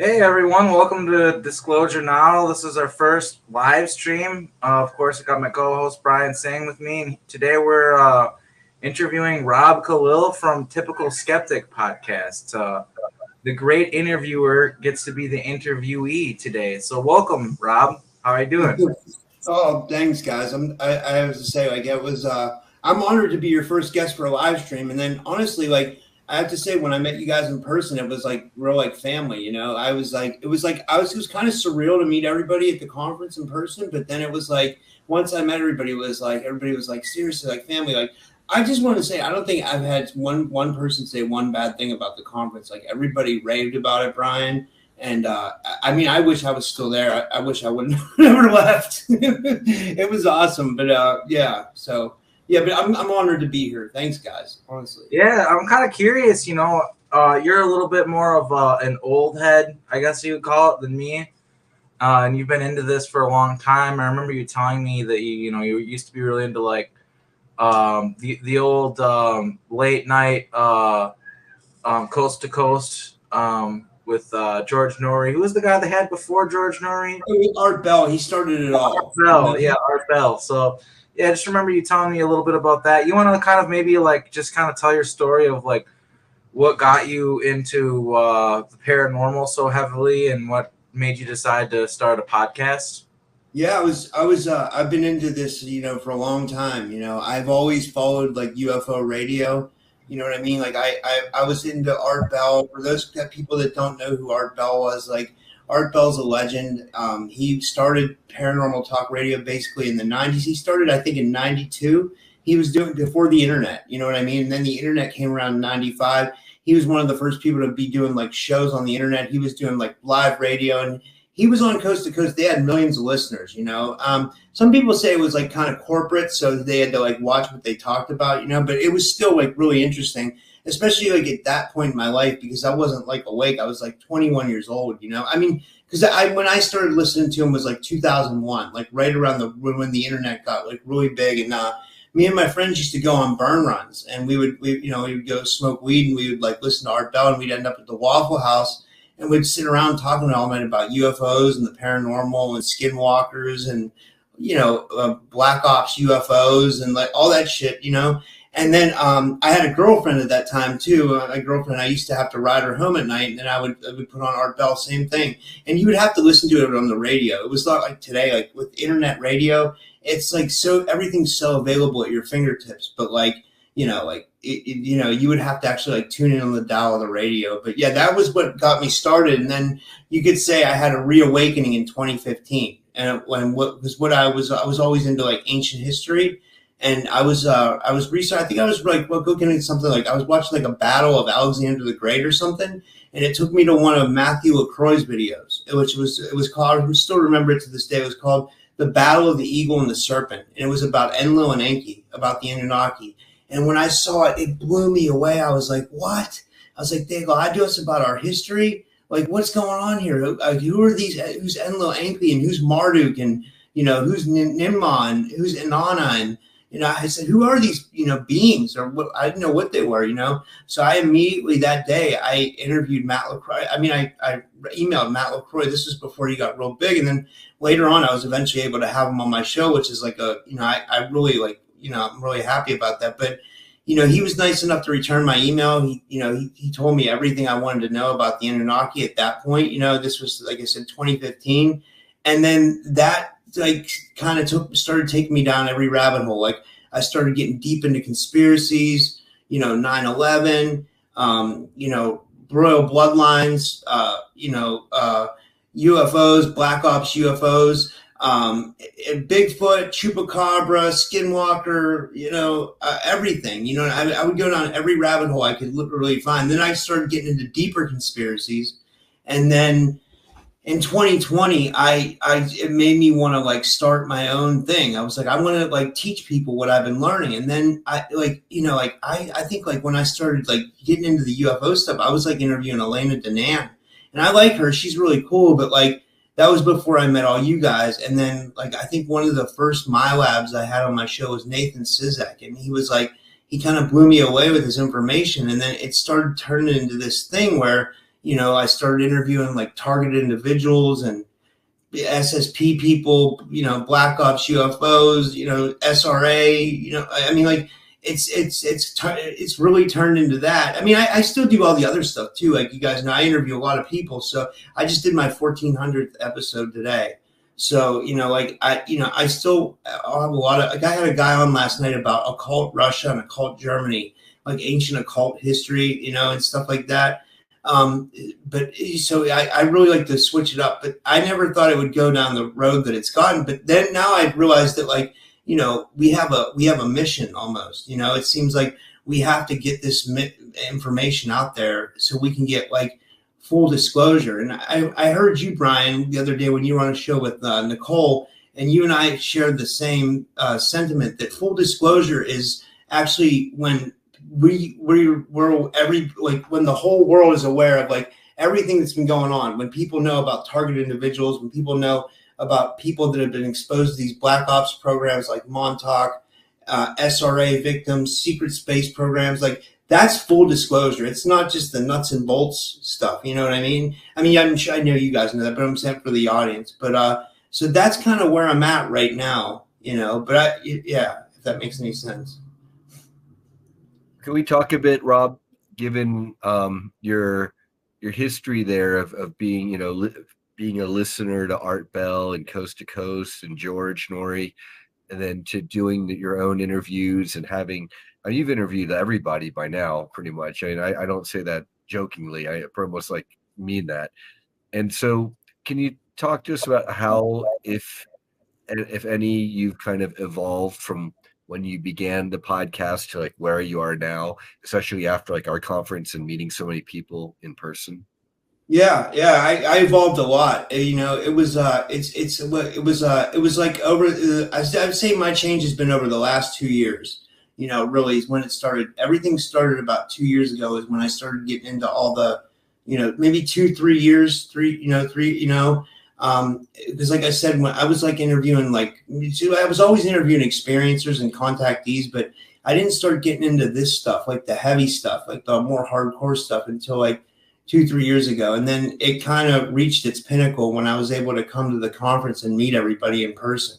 Hey everyone, welcome to Disclosure Now. This is our first live stream. Of course, I got my co-host Brian Tseng with me, and today we're interviewing Rob Kalil from Typical Skeptic podcast. The great interviewer gets to be the interviewee today. So welcome, Rob. How are you doing? Oh, thanks, guys. I have to say, like, it was. I'm honored to be your first guest for a live stream, and then honestly, like, I have to say, when I met you guys in person, it was like real, like, family. I was like, it was kind of surreal to meet everybody at the conference in person, but then it was like once I met everybody, everybody was like seriously like family. Like, I just want to say, I don't think I've had one person say one bad thing about the conference. Like, everybody raved about it, Brian. And I mean, I wish I was still there. I wish I would never left. It was awesome, but yeah. So yeah, but I'm honored to be here. Thanks, guys. Honestly. Yeah, I'm kind of curious. You're a little bit more of an old head, I guess you would call it, than me. And you've been into this for a long time. I remember you telling me that you used to be really into like the old late night coast to coast with George Norrie. Who was the guy they had before George Norrie? Art Bell. He started it all. Art Bell, yeah, Art Bell. So yeah, just remember you telling me a little bit about that. You want to kind of maybe like just kind of tell your story of like what got you into the paranormal so heavily and what made you decide to start a podcast? Yeah, I've been into this, for a long time. I've always followed like UFO radio. You know what I mean? Like I was into Art Bell. For those people that don't know who Art Bell was, like Art Bell's a legend. He started paranormal talk radio basically in the 90s. He started, I think, in 92. He was doing before the internet, you know what I mean? And then the internet came around in 95. He was one of the first people to be doing like shows on the internet. He was doing like live radio, and he was on coast to coast. They had millions of listeners. Some people say it was like kind of corporate, so they had to like watch what they talked about, but it was still like really interesting, especially like at that point in my life, because I wasn't like awake. I was like 21 years old. I mean, because when I started listening to him was like 2001, like right around when the internet got like really big. And me and my friends used to go on burn runs, and we would go smoke weed, and we would like listen to Art Bell, and we'd end up at the Waffle House, and we'd sit around talking all night about UFOs and the paranormal and skinwalkers and black ops UFOs and like all that shit. And then I had a girlfriend at that time too. My girlfriend, I used to have to ride her home at night, and then I would put on Art Bell, same thing. And you would have to listen to it on the radio. It was not like today, like with internet radio, it's like so everything's so available at your fingertips. But like you would have to actually like tune in on the dial of the radio. But yeah, that was what got me started. And then you could say I had a reawakening in 2015. And what I was always into like ancient history. And I was researching. I think I was like looking at something like I was watching like a battle of Alexander the Great or something, and it took me to one of Matthew LaCroix's videos, it was called. I still remember it to this day. It was called "The Battle of the Eagle and the Serpent," and it was about Enlil and Enki, about the Anunnaki. And when I saw it, it blew me away. I was like, "What?" I was like, "They lied to us about our history. Like, what's going on here? Who are these? Who's Enlil, Enki, and who's Marduk, and who's Nimrod, and who's Inanna?" And I said, who are these, beings, or what? I didn't know what they were. So I immediately that day I interviewed Matt LaCroix. I mean, I emailed Matt LaCroix. This was before he got real big. And then later on, I was eventually able to have him on my show, which is like I really like, I'm really happy about that. But, he was nice enough to return my email. He told me everything I wanted to know about the Anunnaki at that point. This was, like I said, 2015. And then that like kind of started taking me down every rabbit hole. Like I started getting deep into conspiracies, 9/11, royal bloodlines, UFOs, black ops UFOs, Bigfoot, chupacabra, skinwalker, everything. I would go down every rabbit hole I could literally find. Then I started getting into deeper conspiracies, and then in 2020, it made me want to like start my own thing. I was like, I want to like teach people what I've been learning. And then I think like when I started like getting into the UFO stuff, I was like interviewing Elena Danan, and I like her. She's really cool. But like, that was before I met all you guys. And then like, I think one of the first MyLabs I had on my show was Nathan Sizek. And he was like, he kind of blew me away with his information. And then it started turning into this thing where, I started interviewing like targeted individuals and SSP people, Black Ops UFOs, SRA, I mean, like it's really turned into that. I mean, I still do all the other stuff too. Like you guys know, I interview a lot of people. So I just did my 1400th episode today. So, I still, I'll have a lot of, like I had a guy on last night about occult Russia and occult Germany, like ancient occult history, and stuff like that. But so I really like to switch it up, but I never thought it would go down the road that it's gotten. But then now I realized that like, we have a mission almost, it seems like we have to get this information out there so we can get like full disclosure. And I heard you, Brian, the other day when you were on a show with Nicole, and you and I shared the same sentiment that full disclosure is actually when we're when the whole world is aware of like everything that's been going on, when people know about targeted individuals, when people know about people that have been exposed to these black ops programs like Montauk, SRA victims, secret space programs, like that's full disclosure. It's not just the nuts and bolts stuff. You know what I mean? I mean, I know you guys know that, but I'm saying for the audience. But so that's kind of where I'm at right now, but yeah, if that makes any sense. Can we talk a bit, Rob, given your history there of being, being a listener to Art Bell and Coast to Coast and George Norrie, and then to doing your own interviews and having, you've interviewed everybody by now, pretty much. I mean, I don't say that jokingly. I almost like mean that. And so can you talk to us about how, if any, you've kind of evolved from when you began the podcast to like where you are now, especially after like our conference and meeting so many people in person? Yeah. I evolved a lot. It was like over. I'd say my change has been over the last 2 years. Really is when it started. Everything started about 2 years ago. Is when I started getting into all the, maybe 2-3 years, three. Because like I said, when I was like interviewing, I was always interviewing experiencers and contactees, but I didn't start getting into this stuff, like the heavy stuff, like the more hardcore stuff until like 2-3 years ago. And then it kind of reached its pinnacle when I was able to come to the conference and meet everybody in person,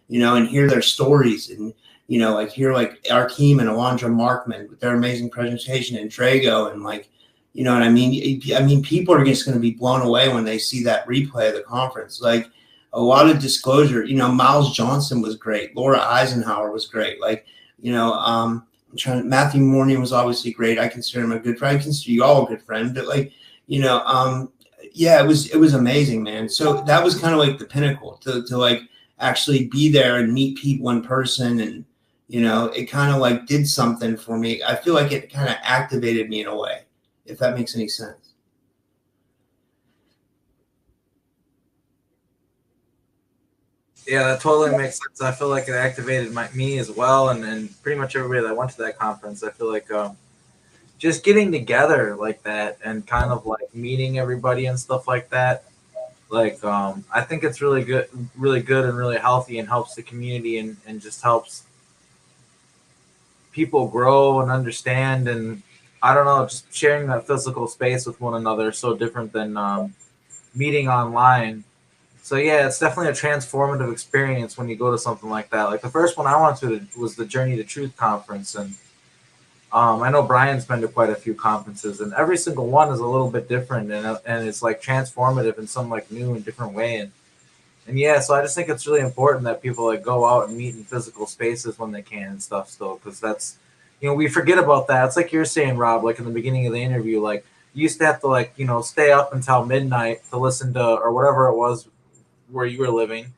and hear their stories and, like hear like Arkeem and Alondra Markman with their amazing presentation and Drago and like, you know what I mean? I mean, people are just going to be blown away when they see that replay of the conference. Like a lot of disclosure, Miles Johnson was great. Laura Eisenhower was great. Like, Matthew Morning was obviously great. I consider him a good friend. I consider you all a good friend, but like, yeah, it was amazing, man. So that was kind of like the pinnacle to like actually be there and meet people in person. And, it kind of like did something for me. I feel like it kind of activated me in a way, if that makes any sense. Yeah, that totally makes sense. I feel like it activated me as well, and pretty much everybody that went to that conference. I feel like just getting together like that and kind of like meeting everybody and stuff like that. Like I think it's really good and really healthy and helps the community and just helps people grow and understand. And I don't know, just sharing that physical space with one another is so different than meeting online. So yeah, it's definitely a transformative experience when you go to something like that. Like the first one I went to was the Journey to Truth conference, and I know Brian's been to quite a few conferences, and every single one is a little bit different, and it's like transformative in some like new and different way. And yeah, so I just think it's really important that people like go out and meet in physical spaces when they can and stuff still, because that's, we forget about that. It's like you're saying, Rob, like in the beginning of the interview, like you used to have to like, stay up until midnight to listen to, or whatever it was where you were living,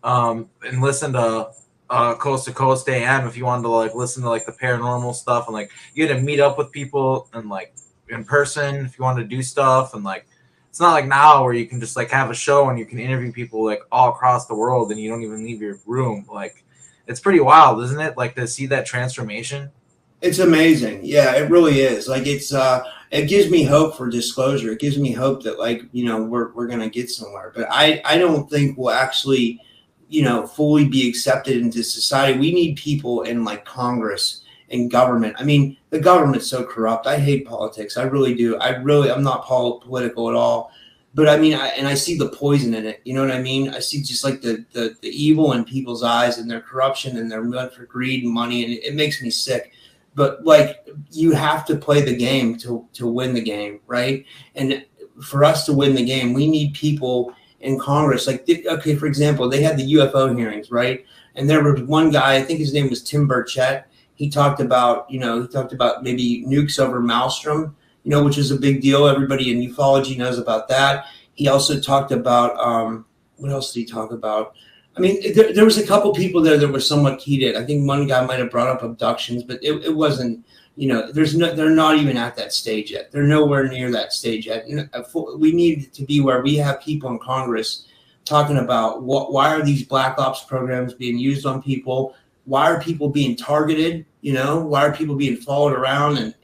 and listen to Coast to Coast AM if you wanted to like listen to like the paranormal stuff, and like you had to meet up with people and like in person if you wanted to do stuff. And like it's not like now where you can just like have a show and you can interview people like all across the world and you don't even leave your room. Like it's pretty wild, isn't it? Like to see that transformation. It's amazing. Yeah, it really is. Like it gives me hope for disclosure. It gives me hope that like, we're going to get somewhere. But I don't think we'll actually, fully be accepted into society. We need people in like Congress and government. I mean, the government's so corrupt. I hate politics. I really do. I'm not political at all. But I mean, I see the poison in it. You know what I mean? I see just like the evil in people's eyes and their corruption and their love for greed and money, and it makes me sick. But like, you have to play the game to win the game, right? And for us to win the game, we need people in Congress. Like, okay, for example, they had the UFO hearings, right? And there was one guy, I think his name was Tim Burchett. He talked about maybe nukes over Maelstrom, which is a big deal. Everybody in ufology knows about that. He also talked about, what else did he talk about? I mean, there was a couple people there that were somewhat heated. I think one guy might have brought up abductions, but it wasn't, they're not even at that stage yet. They're nowhere near that stage yet. We need to be where we have people in Congress talking about why are these black ops programs being used on people? Why are people being targeted? Why are people being followed around and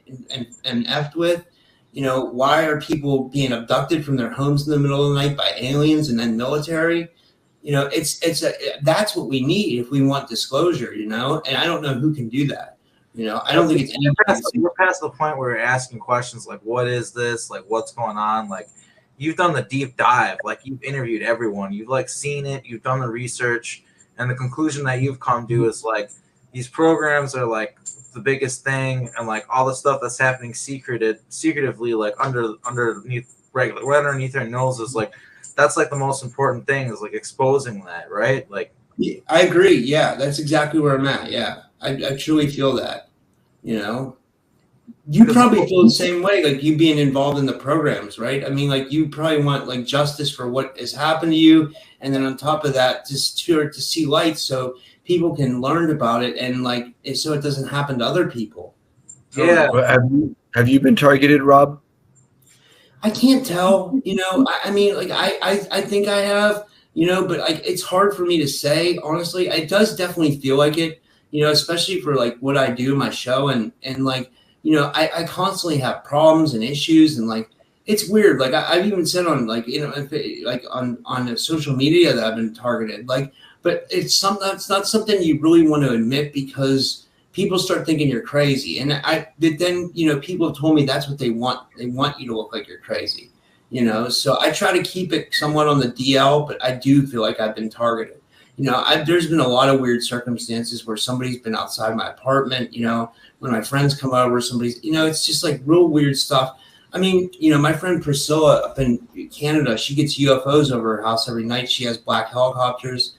effed with? Why are people being abducted from their homes in the middle of the night by aliens and then military? That's what we need if we want disclosure, and I don't know who can do that. I don't think it's we're past the point where you're asking questions like, what is this? Like, what's going on? Like, you've done the deep dive, like you've interviewed everyone, you've like seen it, you've done the research, and the conclusion that you've come to is like, these programs are like the biggest thing, and like all the stuff that's happening secretively, like underneath our noses, like that's like the most important thing is like exposing that, right? Like, yeah, I agree. Yeah, that's exactly where I'm at. Yeah, I truly feel that. You probably feel the same way, like you being involved in the programs, right? I mean, like you probably want like justice for what has happened to you, and then on top of that, just to see light so people can learn about it, and like so it doesn't happen to other people. Yeah. Have you been targeted, Rob? I can't tell. I mean, like I think I have. But like it's hard for me to say honestly. It does definitely feel like it. Especially for like what I do in my show, and like. I constantly have problems and issues, and like it's weird. Like I've even said on like on social media that I've been targeted. Like, but it's not something you really want to admit because people start thinking you're crazy. And then people have told me that's what they want. They want you to look like you're crazy. So I try to keep it somewhat on the DL, but I do feel like I've been targeted. There's been a lot of weird circumstances where somebody's been outside my apartment, when my friends come over, somebody's, it's just like real weird stuff. I mean, my friend Priscilla up in Canada, she gets UFOs over her house every night. She has black helicopters.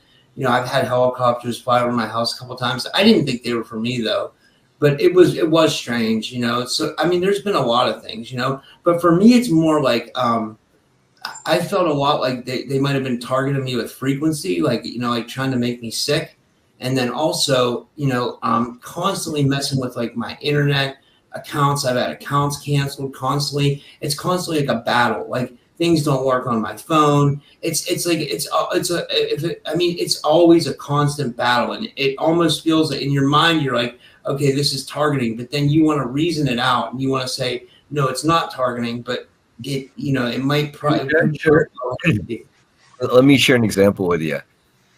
I've had helicopters fly over my house a couple of times. I didn't think they were for me though, but it was strange, So, I mean, there's been a lot of things, but for me, it's more like, I felt a lot like they might have been targeting me with frequency, like, like trying to make me sick. And then also, constantly messing with like my internet accounts. I've had accounts canceled constantly. It's constantly like a battle. Like things don't work on my phone. It's always a constant battle. And it almost feels like in your mind, you're like, okay, this is targeting, but then you want to reason it out and you want to say, no, it's not targeting, but it might probably. Let me share an example with you.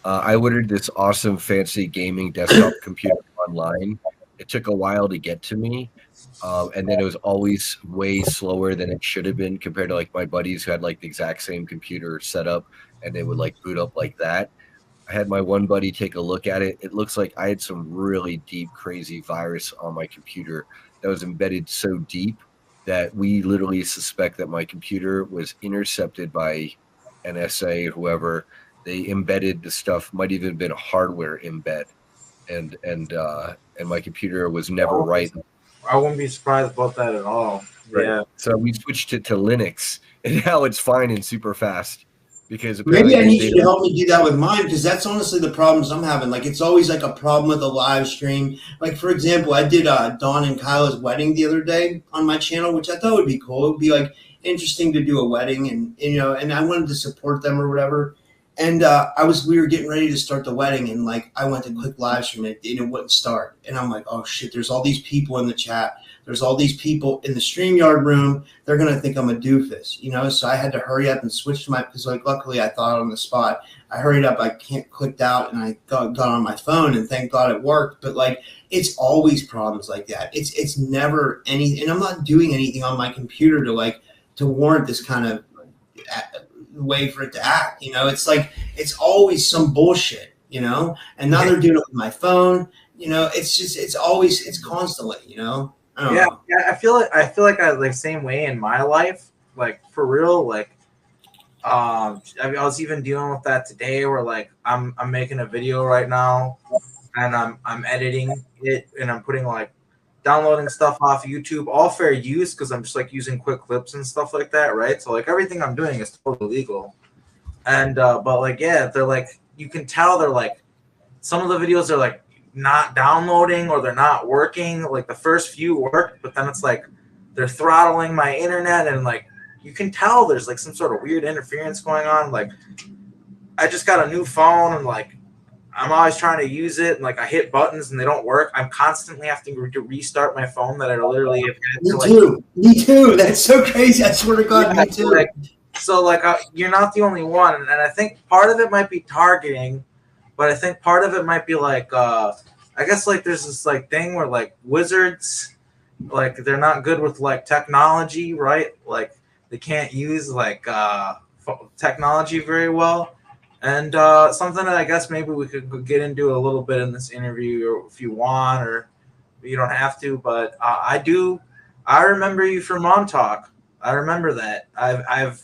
I ordered this awesome, fancy gaming desktop computer online. It took a while to get to me, and then it was always way slower than it should have been compared to like my buddies who had like the exact same computer set up, and they would like boot up like that. I had my one buddy take a look at it. It looks like I had some really deep, crazy virus on my computer that was embedded so deep that we literally suspect that my computer was intercepted by NSA or whoever. They embedded the stuff, might even have been a hardware embed, and my computer was never right. I wouldn't be surprised about that at all. Right. Yeah. So we switched it to Linux, and now it's fine and super fast. Because maybe I need you to help me do that with mine, because that's honestly the problems I'm having. Like it's always like a problem with a live stream. Like for example, I did Dawn and Kyla's wedding the other day on my channel, which I thought would be cool. It would be like interesting to do a wedding, and and I wanted to support them or whatever. And we were getting ready to start the wedding, and like I went to click live stream and it wouldn't start. And I'm like, oh shit, there's all these people in the chat. there's all these people in the StreamYard room. They're going to think I'm a doofus, you know? So I had to hurry up and switch to because like, luckily I thought on the spot. I hurried up, I clicked out, and I got on my phone, and thank God it worked. But like, it's always problems like that. It's never any, and I'm not doing anything on my computer to warrant this kind of way for it to act. You know, it's like, it's always some bullshit, you know, and now they're doing it with my phone. You know, it's just, it's constantly, you know. I don't know. I feel like I like same way in my life, like for real. Like, I was even dealing with that today, where like I'm making a video right now, and I'm editing it, and I'm putting like downloading stuff off YouTube, all fair use, because I'm just like using quick clips and stuff like that, right? So like everything I'm doing is totally legal, and but like they're like, you can tell they're like, some of the videos are like not downloading or they're not working. Like the first few worked, but then it's like they're throttling my internet, and like you can tell there's like some sort of weird interference going on. Like I just got a new phone, and like I'm always trying to use it, and like I hit buttons and they don't work. I'm constantly having to restart my phone that I literally have had to, like, me too. That's so crazy. I swear to God, me too. Like, so like you're not the only one, and I think part of it might be targeting, but I think part of it might be like I guess like there's this like thing where like wizards, like they're not good with like technology, right? Like they can't use like technology very well. And something that I guess maybe we could get into a little bit in this interview, or if you want, or you don't have to. But I do. I remember you from Montauk. I remember that. I've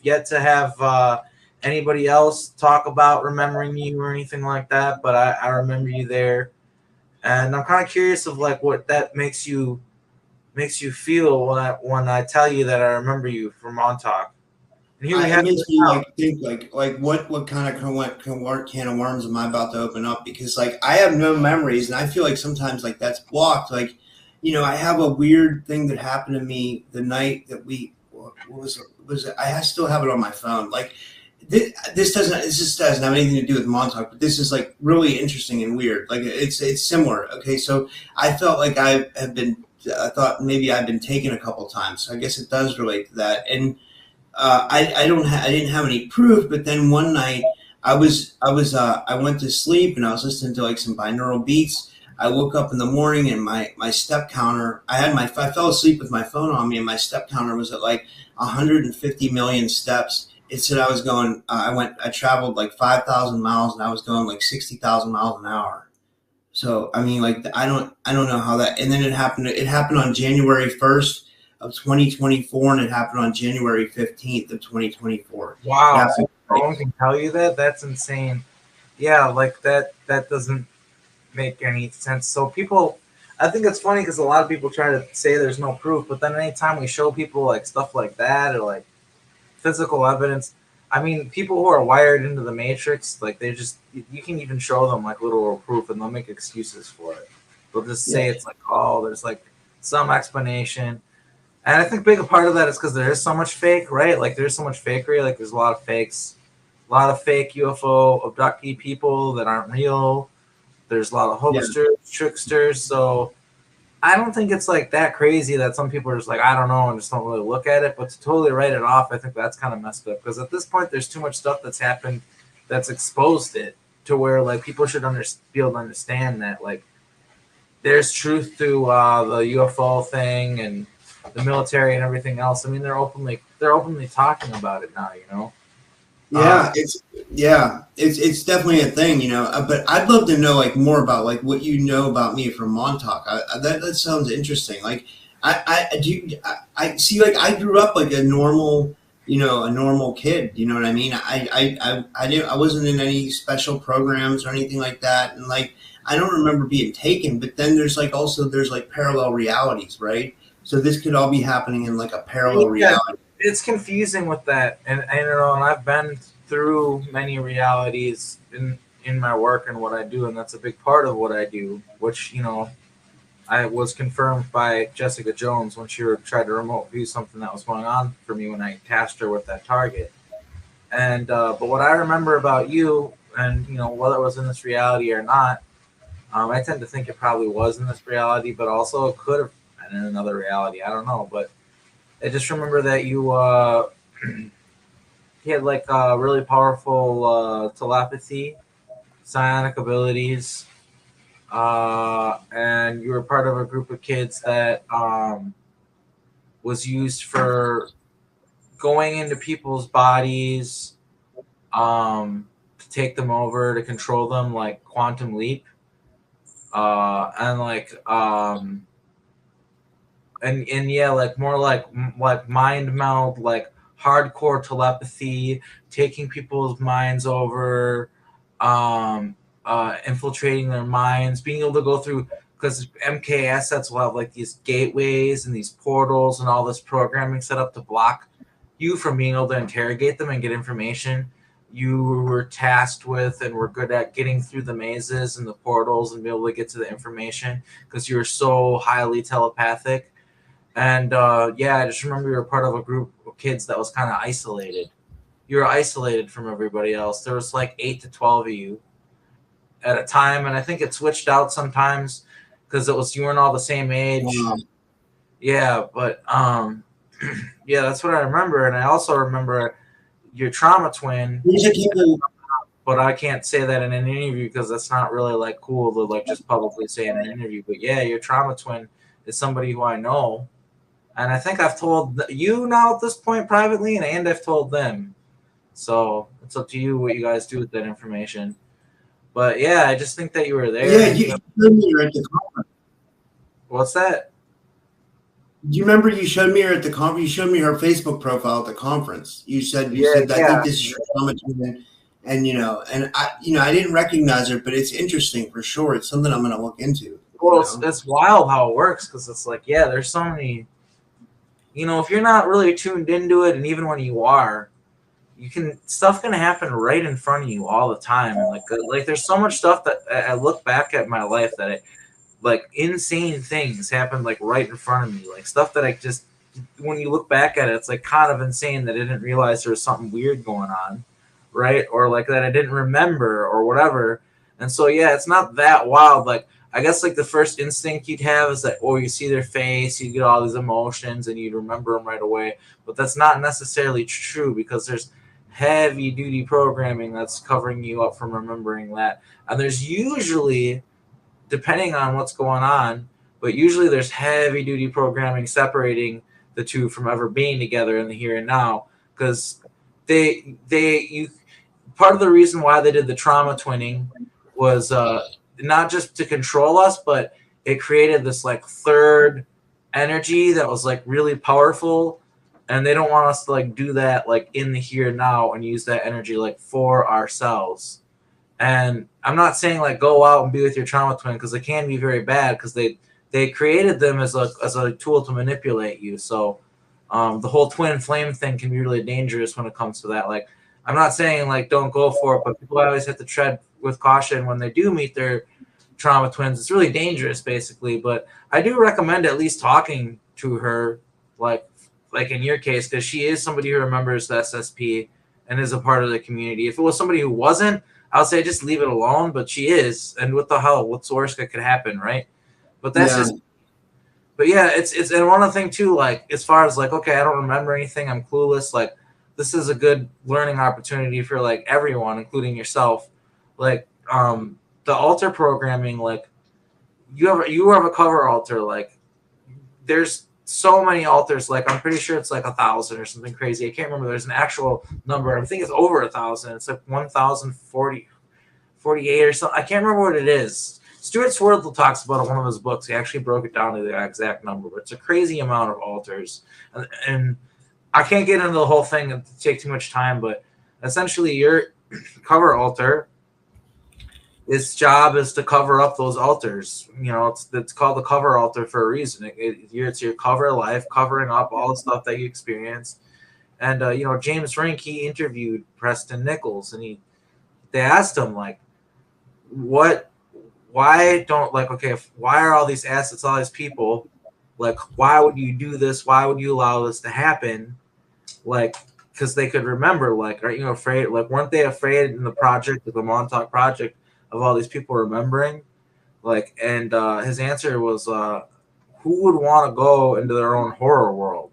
yet to have anybody else talk about remembering you or anything like that. But I remember you there, and I'm kind of curious of like what that makes you feel when I tell you that I remember you from Montauk. It makes me like think like what kind of can of worms am I about to open up? Because like I have no memories, and I feel like sometimes like that's blocked. Like, you know, I have a weird thing that happened to me the night that what was it? I still have it on my phone. Like this just doesn't have anything to do with Montauk, but this is like really interesting and weird. Like it's similar. Okay, so I felt like I thought maybe I've been taken a couple times. So I guess it does relate to that. And I didn't have any proof, but then one night I went to sleep, and I was listening to like some binaural beats. I woke up in the morning, and my step counter, I fell asleep with my phone on me, and my step counter was at like 150 million steps. It said I was going, I traveled like 5,000 miles, and I was going like 60,000 miles an hour. So, I mean, like, I don't know how that, and then it happened on January 1st. Of 2024, and it happened on January 15th of 2024. Wow. So no one can tell you that? That's insane. Yeah, like that doesn't make any sense. So people, I think it's funny because a lot of people try to say there's no proof, but then anytime we show people like stuff like that, or like physical evidence, I mean, people who are wired into the matrix, like you can even show them like literal proof, and they'll make excuses for it. They'll just say it's like, oh, there's like some explanation. And I think a big part of that is because there is so much fake, right? Like there's so much fakery. Like there's a lot of fakes, a lot of fake UFO abductee people that aren't real. There's a lot of hosters, tricksters. So I don't think it's like that crazy that some people are just like, I don't know, and just don't really look at it. But to totally write it off, I think that's kind of messed up. Because at this point, there's too much stuff that's happened that's exposed it to where like people should be able to understand that like there's truth to the UFO thing and the military and everything else. I mean, they're openly talking about it now, you know. Yeah, it's definitely a thing, you know. But I'd love to know like more about like what you know about me from Montauk. That sounds interesting. Like I see, like I grew up like a normal kid. You know what I mean? I wasn't in any special programs or anything like that, and like I don't remember being taken. But then there's like parallel realities, right? So this could all be happening in like a parallel reality. It's confusing with that, and you know, and I've been through many realities in my work and what I do, and that's a big part of what I do. Which, you know, I was confirmed by Jessica Jones when she tried to remote view something that was going on for me when I tasked her with that target. And but what I remember about you, and you know, whether it was in this reality or not, I tend to think it probably was in this reality, but also it could have been in another reality. I don't know, but I just remember that you he had like really powerful telepathy, psionic abilities, and you were part of a group of kids that was used for going into people's bodies, to take them over, to control them, like Quantum Leap, and like and yeah, like more like mind meld, like hardcore telepathy, taking people's minds over, infiltrating their minds, being able to go through, because MK assets will have like these gateways and these portals and all this programming set up to block you from being able to interrogate them and get information. You were tasked with and were good at getting through the mazes and the portals and be able to get to the information because you were so highly telepathic. And yeah, I just remember you were part of a group of kids that was kind of isolated. You were isolated from everybody else. There was like 8 to 12 of you at a time, and I think it switched out sometimes because it was you weren't all the same age. Yeah, but yeah, that's what I remember. And I also remember your trauma twin, but I can't say that in an interview because that's not really like cool to like just publicly say in an interview. But yeah, your trauma twin is somebody who I know, and I think I've told you now at this point privately, and I've told them. So it's up to you what you guys do with that information. But yeah, I just think that you were there. Yeah, you showed me her at the conference. What's that? Do you remember you showed me her at the conference? You showed me her Facebook profile at the conference. You said, I think this is your trauma twin. And I didn't recognize her, but it's interesting for sure. It's something I'm going to look into. Well, it's wild how it works because it's like, yeah, there's so many. If you're not really tuned into it, and even when you are, stuff can happen right in front of you all the time. And like there's so much stuff that I look back at my life that like insane things happen like right in front of me, like stuff that I just, when you look back at it, it's like kind of insane that I didn't realize there was something weird going on, right? Or like that I didn't remember or whatever. And so yeah, it's not that wild. Like I guess like the first instinct you'd have is that, you see their face, you get all these emotions and you'd remember them right away. But that's not necessarily true because there's heavy duty programming that's covering you up from remembering that. And there's usually, depending on what's going on, but usually there's heavy duty programming separating the two from ever being together in the here and now. Because part of the reason why they did the trauma twinning was not just to control us, but it created this like third energy that was like really powerful. And they don't want us to like do that like in the here and now and use that energy like for ourselves. And I'm not saying like go out and be with your trauma twin because it can be very bad because they created them as a tool to manipulate you. So the whole twin flame thing can be really dangerous when it comes to that. Like I'm not saying like don't go for it, but people always have to tread with caution when they do meet their trauma twins. It's really dangerous basically, but I do recommend at least talking to her like in your case, because she is somebody who remembers the SSP and is a part of the community. If it was somebody who wasn't, I would say just leave it alone, but she is, and what the hell, what's the worst that could happen, right? But that's just, but yeah, it's and one other thing too, like as far as like, okay, I don't remember anything, I'm clueless, like this is a good learning opportunity for like everyone, including yourself. Like the altar programming, like you have a cover altar, like there's so many altars, like I'm pretty sure it's like 1,000 or something crazy. I can't remember. There's an actual number. I think it's over 1,000. It's like 1,048 or something. I can't remember what it is. Stuart Swerdlow talks about it in one of his books. He actually broke it down to the exact number, but it's a crazy amount of altars. And I can't get into the whole thing and take too much time, but essentially your cover altar, its job is to cover up those altars. It's called the cover altar for a reason. It's your cover life, covering up all the stuff that you experienced. And James Rink, he interviewed Preston Nichols, and they asked him like, why are all these assets, all these people, like why would you do this? Why would you allow this to happen? Like, because they could remember. Like, aren't you afraid? Like, weren't they afraid in the project, the Montauk project, of all these people remembering? Like, and his answer was, who would want to go into their own horror world?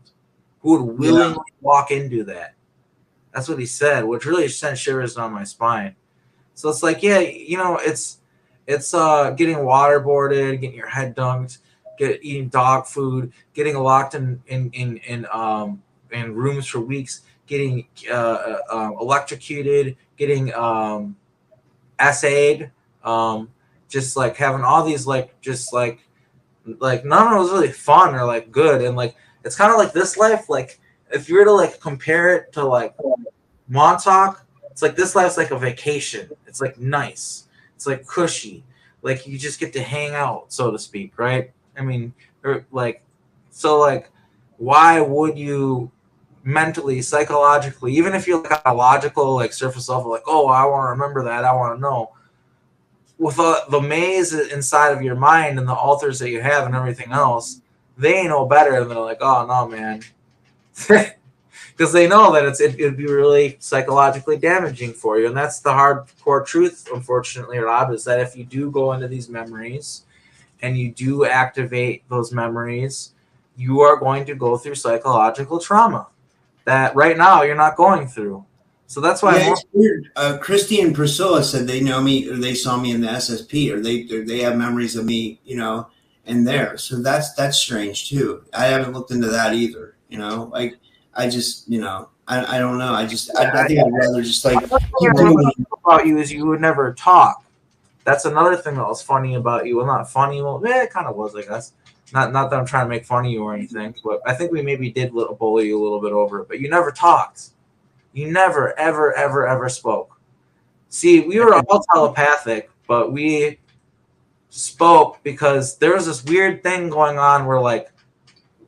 Who would willingly walk into that? That's what he said, which really sent shivers down my spine. So it's like, yeah, you know, it's getting waterboarded, getting your head dunked, eating dog food, getting locked in rooms for weeks, getting electrocuted, getting essayed, just like having all these like just like none of it was really fun or like good, and like it's kind of like this life. Like if you were to like compare it to like Montauk, it's like this life's like a vacation. It's like nice. It's like cushy. Like you just get to hang out, so to speak, right? I mean, like, so like, why would you mentally, psychologically, even if you're like a logical, like surface level, like, oh, I want to remember that, I want to know, with the maze inside of your mind and the altars that you have and everything else, they ain't no better, and they're like, oh no, man. Because they know that it'd be really psychologically damaging for you. And that's the hardcore truth, unfortunately, Rob, is that if you do go into these memories and you do activate those memories, you are going to go through psychological trauma that right now you're not going through. So that's why it's weird. Christy and Priscilla said they know me, or they saw me in the SSP, or they have memories of me, you know, in there. So that's strange too. I haven't looked into that either. You know, like I just, you know, I don't know. I think I'd rather just like keep doing it. About you is you would never talk. That's another thing that was funny about you. Well, not funny. Well, it kind of was, I guess. Not that I'm trying to make fun of you or anything, but I think we maybe did bully you a little bit over it. But you never talked. You never, ever, ever, ever spoke. See, we were all telepathic, but we spoke because there was this weird thing going on where, like,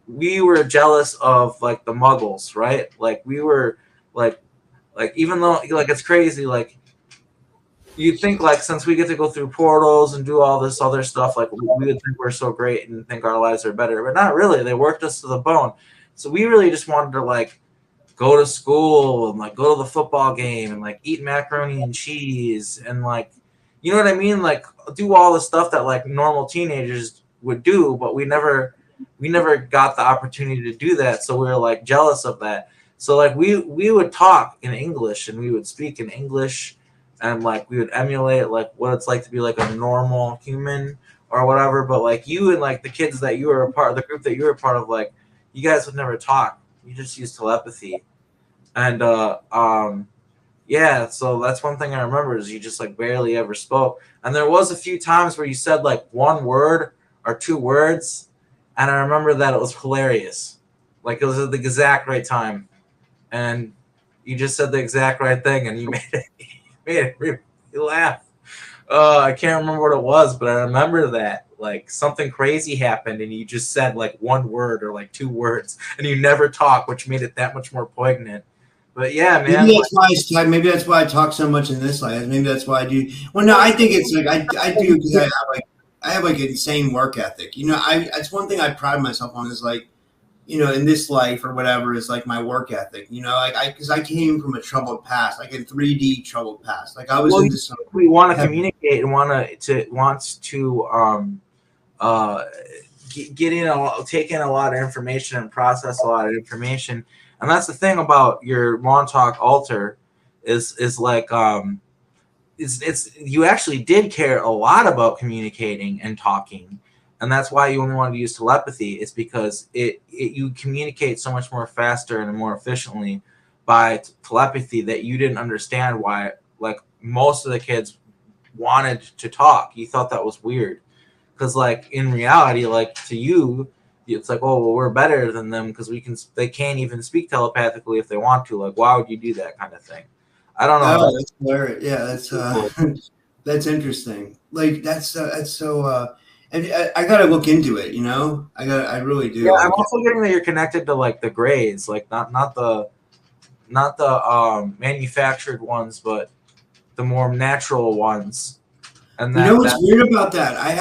we were jealous of, like, the Muggles, right? Like, we were, like even though, like, it's crazy, like, you think, like, since we get to go through portals and do all this other stuff, like, we would think we're so great and think our lives are better, but not really. They worked us to the bone. So we really just wanted to, like, go to school and like go to the football game and like eat macaroni and cheese and like, you know what I mean? Like do all the stuff that like normal teenagers would do, but we never got the opportunity to do that. So we were like jealous of that. So like we would talk in English and we would speak in English and like we would emulate like what it's like to be like a normal human or whatever. But like you and like the kids that you were a part of, the group that you were a part of, like you guys would never talk. You just use telepathy. And yeah, so that's one thing I remember is you just like barely ever spoke. And there was a few times where you said like one word or two words, and I remember that it was hilarious. Like it was at the exact right time, and you just said the exact right thing, and you made it really laugh. I can't remember what it was, but I remember that like something crazy happened, and you just said like one word or like two words, and you never talk, which made it that much more poignant. But yeah, man. Maybe that's why I talk so much in this life. Maybe that's why I do. Well, no, I think it's like I do because I have like an insane work ethic. You know, it's one thing I pride myself on is like, you know, in this life or whatever is like my work ethic. You know, like because I came from a troubled past, like a 3D troubled past. Like I was into some. We want to communicate and wants to take in a lot of information and process a lot of information. And that's the thing about your Montauk altar is like it's you actually did care a lot about communicating and talking, and that's why you only wanted to use telepathy. It's because you communicate so much more faster and more efficiently by telepathy that you didn't understand why like most of the kids wanted to talk. You thought that was weird because like in reality, like to you, it's like, oh, well, we're better than them because they can't even speak telepathically if they want to. Like, why would you do that kind of thing? I don't know. Oh, that's hilarious. Yeah, that's that's interesting. Like that's so. And I gotta look into it. You know, I really do. Yeah, I'm also getting that you're connected to like the grays, like not the manufactured ones, but the more natural ones. And you know what's weird about that? I've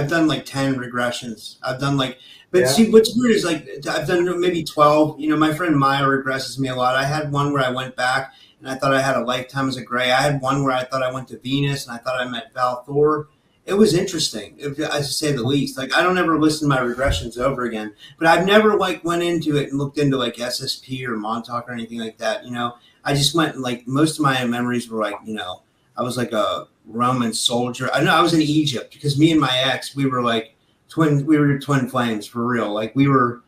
done like 10 regressions. I've done like, but see, what's weird is like, I've done maybe 12. You know, my friend Maya regresses me a lot. I had one where I went back and I thought I had a lifetime as a gray. I had one where I thought I went to Venus and I thought I met Val Thor. it was interesting, to say the least. Like, I don't ever listen to my regressions over again, but I've never like went into it and looked into like SSP or Montauk or anything like that. You know, I just went and, like, most of my memories were like, you know, I was like a Roman soldier. I know I was in Egypt because me and my ex, we were like twin. We were twin flames for real. Like, we were.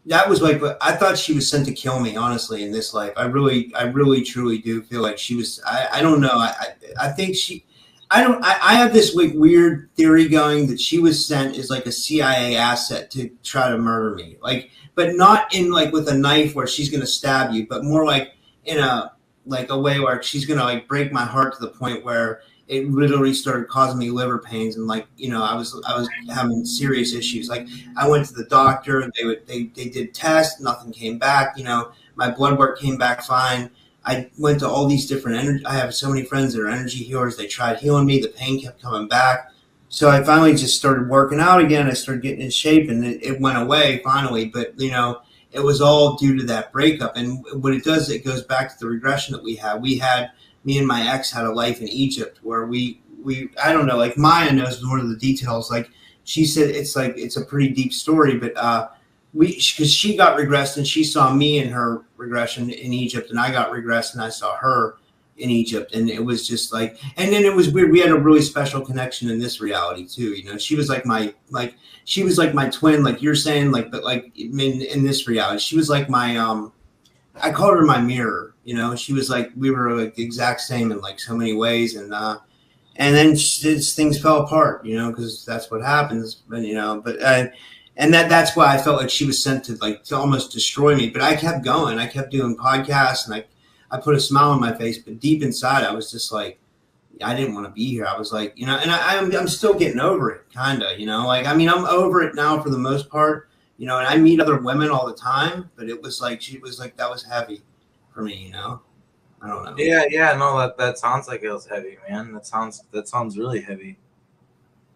That was like, I thought she was sent to kill me, honestly, in this life. I really, truly do feel like she was. I don't know. I think she. I have this like weird theory going that she was sent as like a CIA asset to try to murder me, like, but not in like with a knife where she's gonna stab you, but more like in a like a way where she's gonna like break my heart to the point where it literally started causing me liver pains, and like, you know, I was having serious issues. Like, I went to the doctor, they did tests, nothing came back. You know, my blood work came back fine. I went to all these different energy. I have so many friends that are energy healers. They tried healing me. The pain kept coming back. So I finally just started working out again. I started getting in shape, and it went away finally. But, you know, it was all due to that breakup. And what it does, it goes back to the regression that we had. Me and my ex had a life in Egypt where we I don't know, like, Maya knows more of the details. Like, she said it's a pretty deep story, but because she got regressed and she saw me in her regression in Egypt, and I got regressed and I saw her in Egypt, and it was just like, and then it was weird. We had a really special connection in this reality too. You know, she was like my twin, like you're saying, like, but like in this reality, she was like my I called her my mirror. You know, she was like, we were like the exact same in like so many ways, and then things fell apart. You know, because that's what happens. But you know, and that's why I felt like she was sent to almost destroy me. But I kept going. I kept doing podcasts, and I put a smile on my face. But deep inside, I was just like, I didn't want to be here. I was like, you know, and I'm still getting over it, kind of. You know, like, I mean, I'm over it now for the most part. You know, and I meet other women all the time, but it was like, she was like, that was heavy for me, you know? I don't know. Yeah, no, that sounds like it was heavy, man. That sounds really heavy.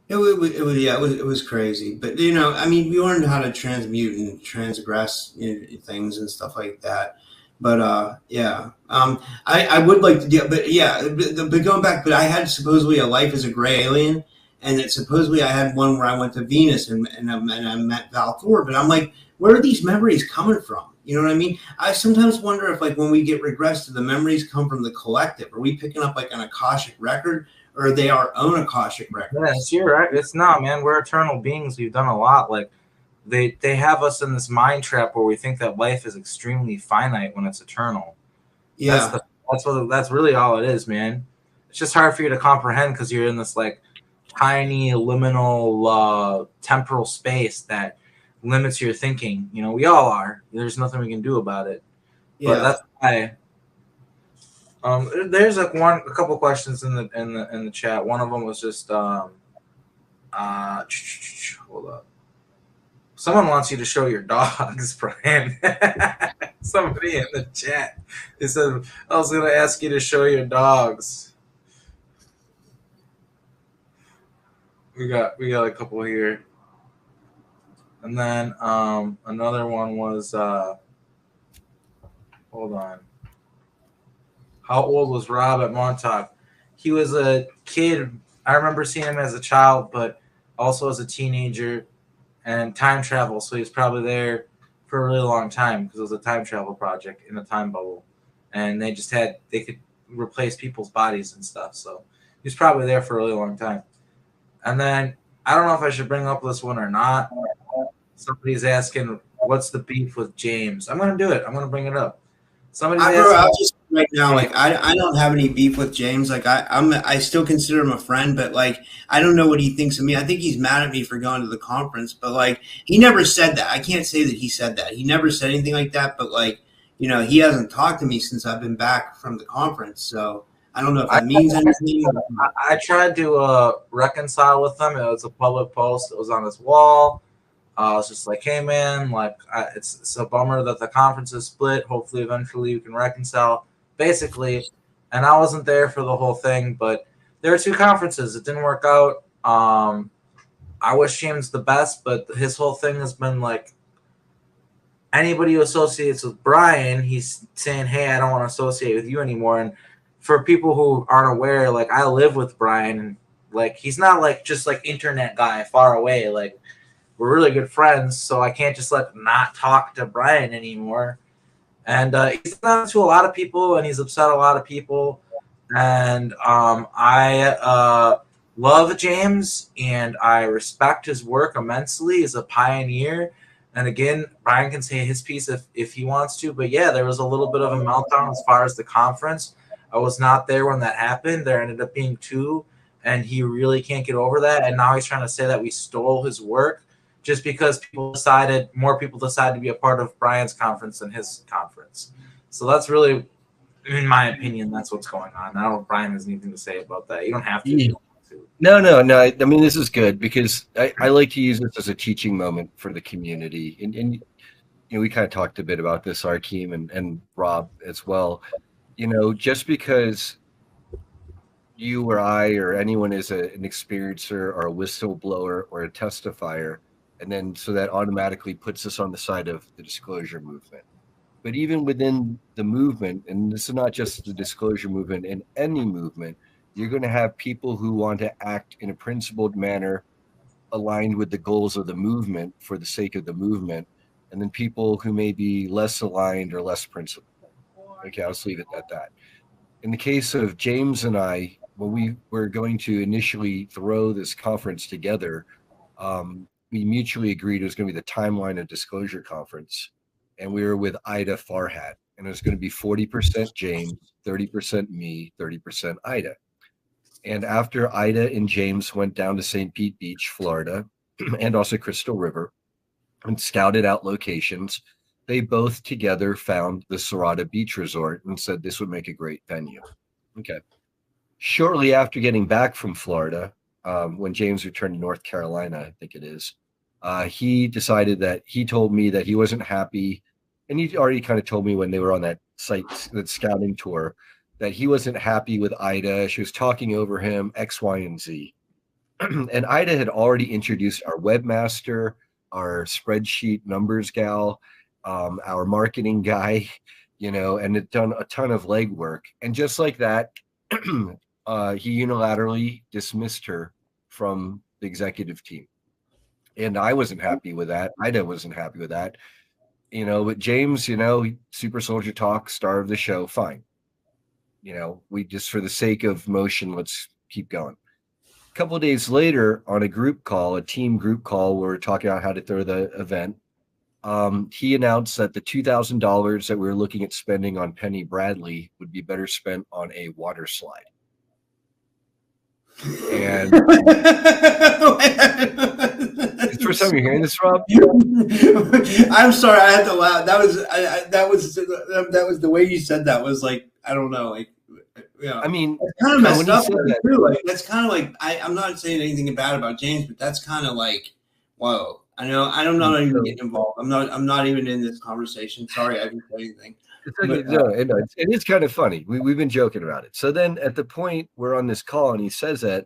It was crazy. But, you know, I mean, we learned how to transmute and transgress, you know, things and stuff like that. But, yeah. I would like to do, but yeah, but going back, but I had supposedly a life as a gray alien. And that supposedly I had one where I went to Venus and I met Val Thor. But I'm like, where are these memories coming from? You know what I mean? I sometimes wonder if, like, when we get regressed, do the memories come from the collective? Are we picking up like an Akashic record, or are they our own Akashic records? Yes, you're right. It's not, man. We're eternal beings. We've done a lot. Like, they have us in this mind trap where we think that life is extremely finite when it's eternal. Yeah, that's really all it is, man. It's just hard for you to comprehend because you're in this like tiny liminal temporal space that limits your thinking. You know, we all are. There's nothing we can do about it. yeah. But that's why. There's like a couple questions in the chat. One of them was just hold up. Someone wants you to show your dogs, Brian. Somebody in the chat. They said, I was going to ask you to show your dogs. We got a couple here. And then another one was, hold on. How old was Rob at Montauk? He was a kid. I remember seeing him as a child, but also as a teenager and time travel. So he was probably there for a really long time because it was a time travel project in a time bubble. And they could replace people's bodies and stuff. So he was probably there for a really long time. And then I don't know if I should bring up this one or not. Somebody's asking, what's the beef with James? I'm going to do it. I'm going to bring it up. Somebody's asking. I'll just right now, like, I don't have any beef with James. Like, I still consider him a friend, but like, I don't know what he thinks of me. I think he's mad at me for going to the conference, but like, he never said that. I can't say that he said that. He never said anything like that. But like, you know, he hasn't talked to me since I've been back from the conference. So I don't know if that means anything. I tried to reconcile with him. It was a public post. It was on his wall. I was just like, hey, man, like, it's a bummer that the conference is split. Hopefully, eventually, we can reconcile, basically. And I wasn't there for the whole thing, but there were two conferences. It didn't work out. I wish James the best, but his whole thing has been like, anybody who associates with Brian, he's saying, hey, I don't want to associate with you anymore. And for people who aren't aware, like, I live with Brian, and Like he's not like just like internet guy far away. Like we're really good friends, so I can't just like not talk to Brian anymore. And he's done to a lot of people, and he's upset a lot of people. And I love James, and I respect his work immensely. He's a pioneer. And again, Brian can say his piece if he wants to. But yeah, there was a little bit of a meltdown as far as the conference. I was not there when that happened. There ended up being two, and he really can't get over that. And now he's trying to say that we stole his work just because more people decided to be a part of Brian's conference than his conference. So that's really, in my opinion, that's what's going on. I don't know if Brian has anything to say about that. You don't have to. Yeah. No. I mean, this is good because I like to use this as a teaching moment for the community. And you know, we kind of talked a bit about this, Arkeem and Rob as well. You know, just because you or I or anyone is an experiencer or a whistleblower or a testifier, and then so that automatically puts us on the side of the disclosure movement. But even within the movement, and this is not just the disclosure movement, in any movement, you're going to have people who want to act in a principled manner aligned with the goals of the movement for the sake of the movement, and then people who may be less aligned or less principled. Okay, I'll just leave it at that. In the case of James and I, when we were going to initially throw this conference together, we mutually agreed it was going to be the Timeline of Disclosure Conference. And we were with Ida Farhat. And it was going to be 40% James, 30% me, 30% Ida. And after Ida and James went down to St. Pete Beach, Florida, and also Crystal River, and scouted out locations, they both together found the Serrata Beach Resort and said this would make a great venue. Okay. Shortly after getting back from Florida, when James returned to North Carolina, I think it is, he decided that he told me that he wasn't happy. And he already kind of told me when they were on that scouting tour, that he wasn't happy with Ida. She was talking over him, X, Y, and Z. And Ida had already introduced our webmaster, our spreadsheet numbers gal, our marketing guy, you know, and had done a ton of legwork. And just like that, he unilaterally dismissed her from the executive team. And I wasn't happy with that. Ida wasn't happy with that. You know, but James, you know, super soldier talk, star of the show, fine. You know, we just, for the sake of motion, let's keep going. A couple of days later, on a group call, a team group call, where we're talking about how to throw the event, he announced that the $2,000 that we were looking at spending on Penny Bradley would be better spent on a water slide. And it's the first time you're hearing this, Rob. I'm sorry, I had to laugh. That was the way you said that was like, I don't know, like, yeah. I mean, it's kind of messed up too. Like, that's kind of like, I'm not saying anything bad about James, but that's kind of like, whoa. I know I'm not even getting involved. I'm not even in this conversation. Sorry, I didn't say anything. It is kind of funny. We've been joking about it. So then at the point we're on this call and he says that,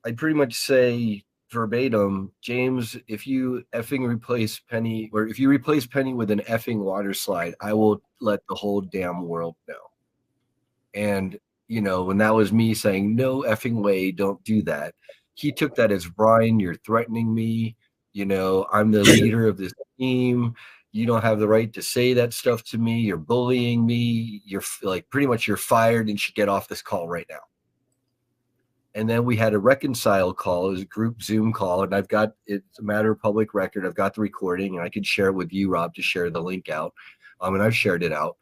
I pretty much say verbatim, James, if you effing replace Penny, or if you replace Penny with an effing water slide, I will let the whole damn world know. And, you know, when that was me saying, no effing way, don't do that, he took that as, Brian, you're threatening me. You know, I'm the leader of this team. You don't have the right to say that stuff to me. You're bullying me. You're like, pretty much you're fired and should get off this call right now. And then we had a reconcile call. It was a group Zoom call. And I've got, it's a matter of public record. I've got the recording and I could share it with you, Rob, to share the link out. And I've shared it out.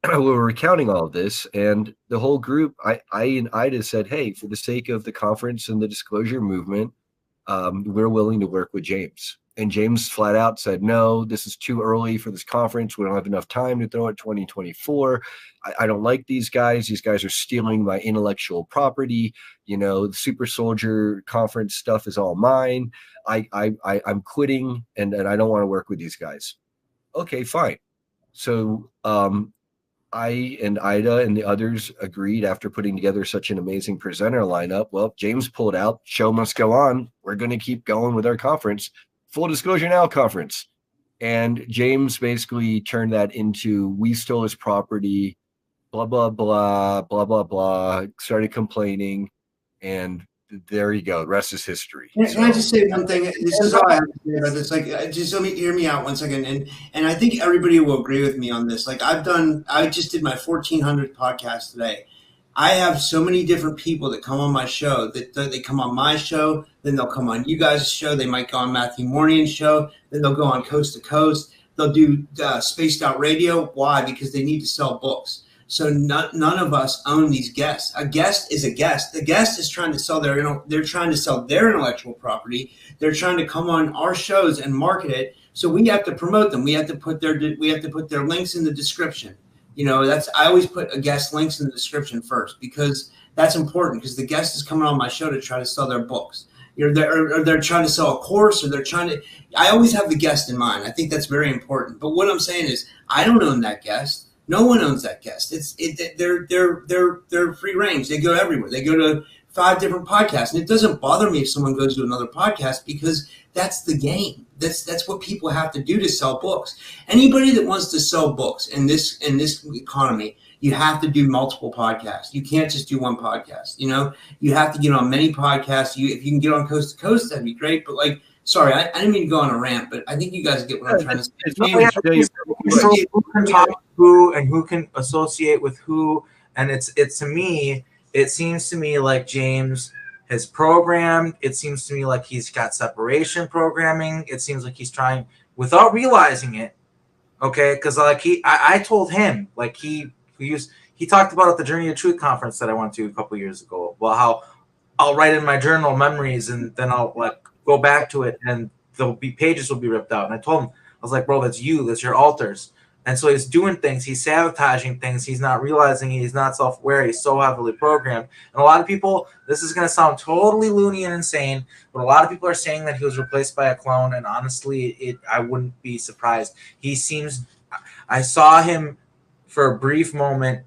We were recounting all of this, and the whole group, I and Ida said, hey, for the sake of the conference and the disclosure movement, we're willing to work with James. And James flat out said, no, this is too early for this conference. We don't have enough time to throw it 2024. I don't like these guys. These guys are stealing my intellectual property. You know, the Super Soldier conference stuff is all mine. I'm quitting, and I don't want to work with these guys. Okay, fine. So I and Ida and the others agreed, after putting together such an amazing presenter lineup. Well, James pulled out. Show must go on. We're going to keep going with our conference. Full Disclosure Now conference. And James basically turned that into, we stole his property, blah, blah, blah, blah, blah, blah, started complaining. and there you go. The rest is history. Can I just say one thing? This is all I have to say about this. Like, just let me hear me out 1 second, and I think everybody will agree with me on this. Like, I just did my 1400th podcast today. I have so many different people that come on my show. That they come on my show, then they'll come on you guys' show. They might go on Matthew Morning's show, then they'll go on Coast to Coast. They'll do Spaced Out Radio. Why? Because they need to sell books. So none of us own these guests. A guest is a guest. The guest is trying to sell their intellectual property. They're trying to come on our shows and market it. So we have to promote them. We have to put their links in the description. You know, I always put a guest links in the description first, because that's important, because the guest is coming on my show to try to sell their books. They're trying to sell a course, or I always have the guest in mind. I think that's very important. But what I'm saying is, I don't own that guest. No one owns that guest. They're free range. They go everywhere. They go to 5 different podcasts, and it doesn't bother me if someone goes to another podcast, because that's the game. That's what people have to do to sell books. Anybody that wants to sell books in this economy, you have to do multiple podcasts. You can't just do one podcast. You know, you have to get on many podcasts. If you can get on Coast to Coast, that'd be great. But like, sorry, I didn't mean to go on a rant, but I think you guys get what I'm trying to say. Who can talk to who and who can associate with who, and it's to me, it seems to me like James has programmed. It seems to me like he's got separation programming. It seems like he's trying, without realizing it. Okay, because like I told him, like he talked about at the Journey of Truth conference that I went to a couple years ago. Well, how I'll write in my journal memories, and then I'll like go back to it, and pages will be ripped out. And I told him, I was like, bro, that's your altars. And so he's doing things, he's sabotaging things, he's not realizing, he's not self-aware, he's so heavily programmed. And a lot of people, this is going to sound totally loony and insane, but a lot of people are saying that he was replaced by a clone, and honestly, I wouldn't be surprised. I saw him for a brief moment,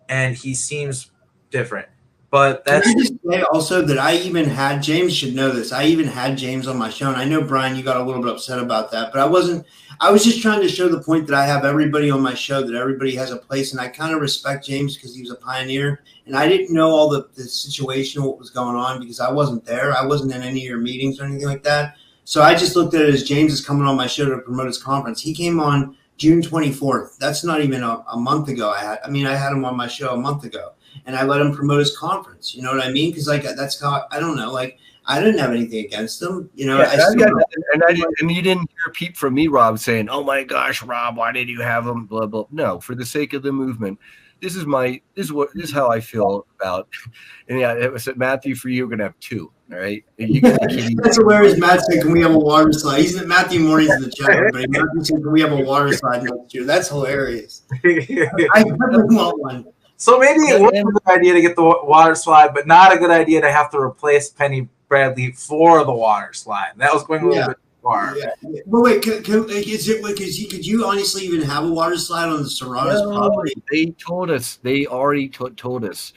and he seems different. But that's. Can I just say also that I even had, James should know this, I even had James on my show, and I know, Brian, you got a little bit upset about that, but I was just trying to show the point that I have everybody on my show, that everybody has a place, and I kind of respect James because he was a pioneer, and I didn't know all the situation, what was going on, because I wasn't there. I wasn't in any of your meetings or anything like that. So I just looked at it as James is coming on my show to promote his conference. He came on June 24th. That's not even a month ago. I had him on my show a month ago. And I let him promote his conference. You know what I mean? Because like that's how, I don't know. Like I didn't have anything against him. You know, and you didn't hear a peep from me, Rob, saying, "Oh my gosh, Rob, why did you have him?" Blah blah. No, for the sake of the movement, this is how I feel about. And yeah, it was Matthew. For you, we're gonna have 2. All right. That's hilarious. Matt said, "Can we have a water slide?" He's Matthew Morning's in the chat, but Matthew said, "Can we have a water slide next year?" That's hilarious. I want one. So maybe it was a good idea to get the water slide, but not a good idea to have to replace Penny Bradley for the water slide. That was going a little bit too far. Yeah. But wait, could you honestly even have a water slide on the Serrano's property? They told us. They already told us.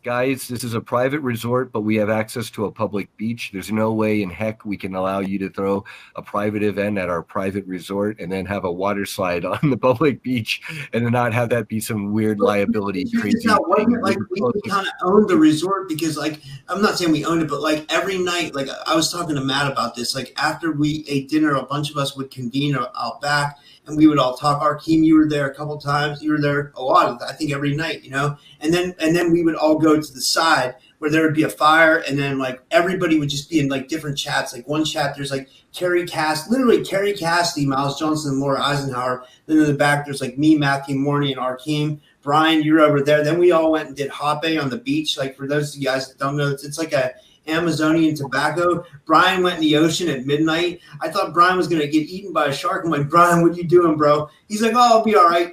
Guys, this is a private resort, but we have access to a public beach. There's no way in heck we can allow you to throw a private event at our private resort and then have a water slide on the public beach and then not have that be some weird liability. Crazy. Like we kind of owned the resort, because like, I'm not saying we owned it, but like every night, like I was talking to Matt about this, like after we ate dinner, a bunch of us would convene out back, and we would all talk. Arkeem, you were there a couple times. You were there a lot, I think every night, you know. And then we would all go to the side where there would be a fire, and then like everybody would just be in like different chats. Like one chat, there's like Carrie Cassidy, Miles Johnson, and Laura Eisenhower. Then in the back, there's like me, Matthew Morney, and Arkeem. Brian, you're over there. Then we all went and did hape on the beach. Like for those of you guys that don't know, it's like a Amazonian tobacco. Brian went in the ocean at midnight. I thought Brian was going to get eaten by a shark. I'm like, Brian, what are you doing, bro? He's like, oh, I'll be all right.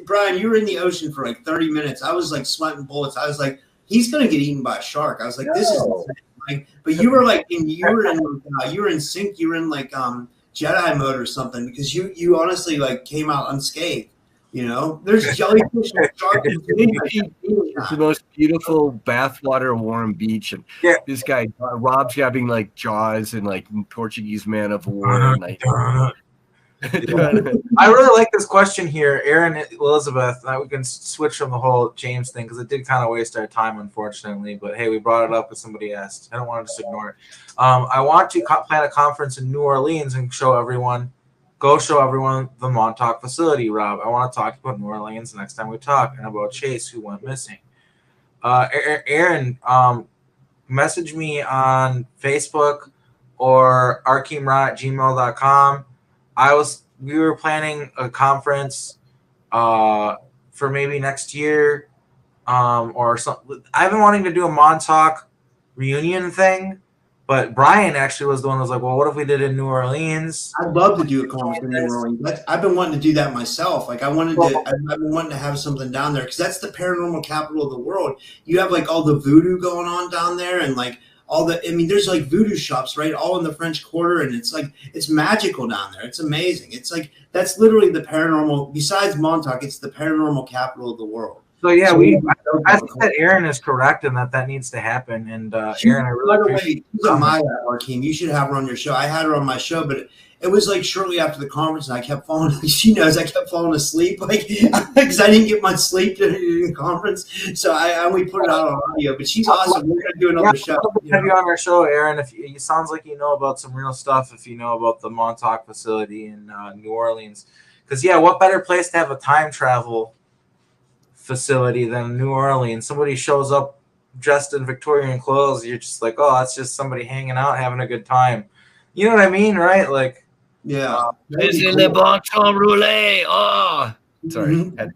Brian, you were in the ocean for like 30 minutes. I was like sweating bullets. I was like, he's going to get eaten by a shark. I was like, this is insane. Like, but you were like, you were in sync. You were in like Jedi mode or something, because you honestly like came out unscathed. You know, there's jellyfish and sharks. It's the most beautiful bathwater warm beach, and this guy Rob's having like Jaws and like Portuguese Man of War. And I really like this question here, Aaron Elizabeth. We can switch from the whole James thing because it did kind of waste our time, unfortunately. But hey, we brought it up because somebody asked. I don't want to just ignore it. I want to plan a conference in New Orleans and show everyone the Montauk facility, Rob. I want to talk about New Orleans next time we talk, and about Chase, who went missing. Aaron, message me on Facebook or arkimra@gmail.com. We were planning a conference for maybe next year or something. I've been wanting to do a Montauk reunion thing, but Brian actually was the one who was like, well, what if we did it in New Orleans? I'd love to do a conference in New Orleans. I've been wanting to do that myself. Like I've been wanting to have something down there because that's the paranormal capital of the world. You have like all the voodoo going on down there, and like there's like voodoo shops, right? All in the French Quarter. And it's magical down there. It's amazing. It's like, that's literally the paranormal, besides Montauk, it's the paranormal capital of the world. So yeah, I think that Aaron is correct and that needs to happen. And Aaron, I really appreciate she's a Maya, Arkeem. You should have her on your show. I had her on my show, but it was like shortly after the conference, and I kept falling. She knows I kept falling asleep, like because I didn't get much sleep during the conference. So I only put it out on audio. But she's awesome. We're gonna do another show. Have you on our show, Aaron? It sounds like you know about some real stuff. If you know about the Montauk facility in New Orleans, because what better place to have a time travel facility than New Orleans? Somebody shows up dressed in Victorian clothes. You're just like, oh, that's just somebody hanging out, having a good time. You know what I mean, right? Like. Yeah. Le bon temps roulé. Oh, sorry. Mm-hmm.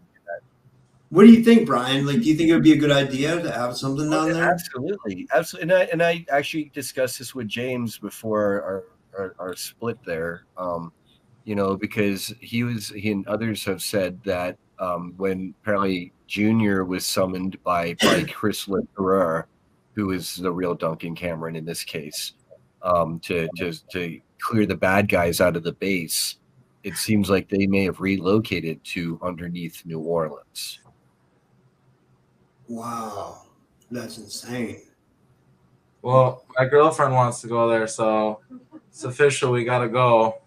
What do you think, Brian? Like, do you think it would be a good idea to have something down there? Absolutely. And I actually discussed this with James before our split there. Because he and others have said that when apparently Junior was summoned by Chris Lefferer, who is the real Duncan Cameron in this case, to clear the bad guys out of the base, it seems like they may have relocated to underneath New Orleans. Wow, that's insane. Well, my girlfriend wants to go there, so it's official. We gotta go.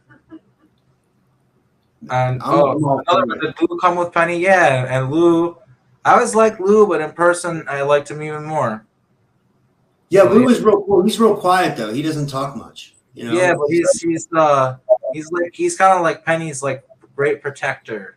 And did Lou come with Penny? Yeah, and Lou. I always like Lou, but in person, I liked him even more. Yeah, Lou is real cool. He's real quiet though. He doesn't talk much. Yeah, but he's kind of like Penny's like great protector.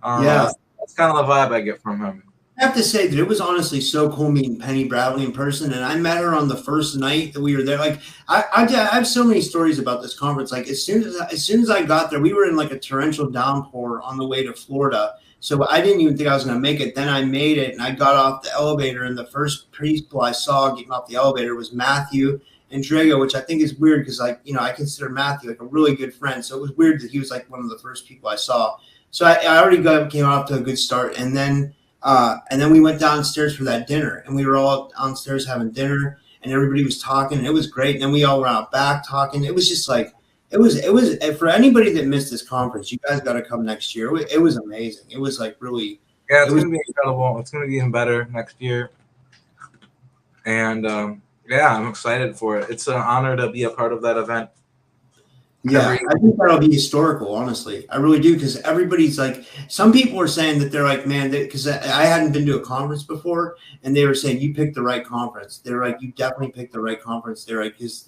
That's kind of the vibe I get from him. I have to say that it was honestly so cool meeting Penny Bradley in person, and I met her on the first night that we were there. Like I have so many stories about this conference. Like as soon as I got there, we were in like a torrential downpour on the way to Florida. So I didn't even think I was going to make it. Then I made it, and I got off the elevator, and the first people I saw getting off the elevator was Matthew and Drago, which I think is weird because I consider Matthew like a really good friend. So it was weird that he was like one of the first people I saw. So I already came off to a good start, and then we went downstairs for that dinner, and we were all downstairs having dinner, and everybody was talking, and it was great. And then we all were out back talking. It was just like it was for anybody that missed this conference, you guys got to come next year. It was amazing. It was like really. Yeah, it's gonna be incredible. It's gonna be even better next year, and I'm excited for it. It's an honor to be a part of that event. Yeah, I think that'll be historical, honestly. I really do, because everybody's like, some people are saying that they're like, man, because I hadn't been to a conference before, and they were saying, you picked the right conference. They're like, you definitely picked the right conference. They're like, because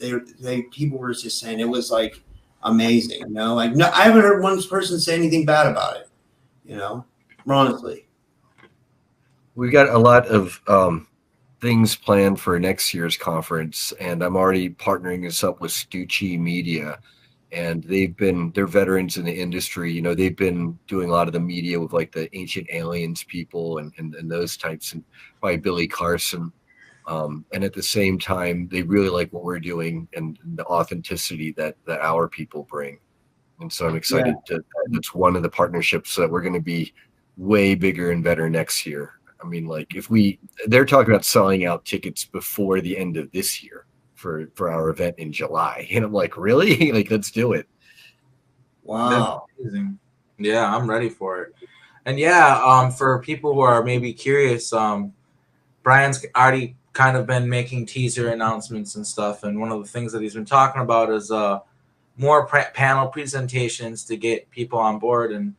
people were just saying it was like amazing, Like, no, I haven't heard one person say anything bad about it, honestly. We've got a lot of things planned for next year's conference, and I'm already partnering this up with Stucci Media. And they're veterans in the industry. They've been doing a lot of the media with like the Ancient Aliens people and those types, and by Billy Carson. And at the same time, they really like what we're doing and the authenticity that our people bring. And so I'm excited that's one of the partnerships that we're going to be way bigger and better next year. I mean, like they're talking about selling out tickets before the end of this year for our event in July. And I'm like, really? Like, let's do it. Wow. That's amazing. Yeah, I'm ready for it. And for people who are maybe curious, Brian's already kind of been making teaser announcements and stuff. And one of the things that he's been talking about is more panel presentations to get people on board, and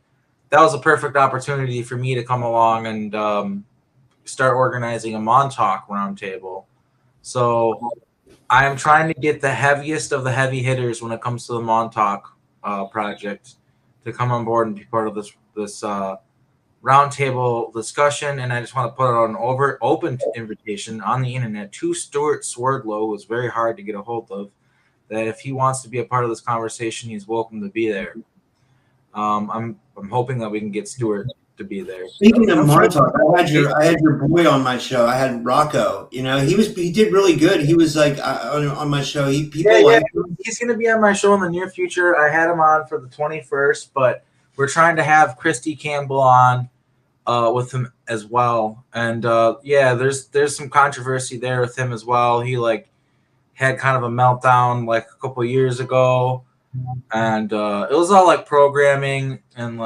that was a perfect opportunity for me to come along and start organizing a Montauk roundtable. So I am trying to get the heaviest of the heavy hitters when it comes to the Montauk project to come on board and be part of this roundtable discussion. And I just want to put it on an open invitation on the internet to Stuart Swerdlow, who is very hard to get a hold of, that if he wants to be a part of this conversation, he's welcome to be there. I'm hoping that we can get Stuart to be there. Speaking of Montauk, I had your boy on my show. I had Rocco. You know, he did really good. He was like on my show. He's going to be on my show in the near future. I had him on for the 21st, but we're trying to have Christy Campbell on with him as well. And there's some controversy there with him as well. He had kind of a meltdown like a couple of years ago, and it was all like programming and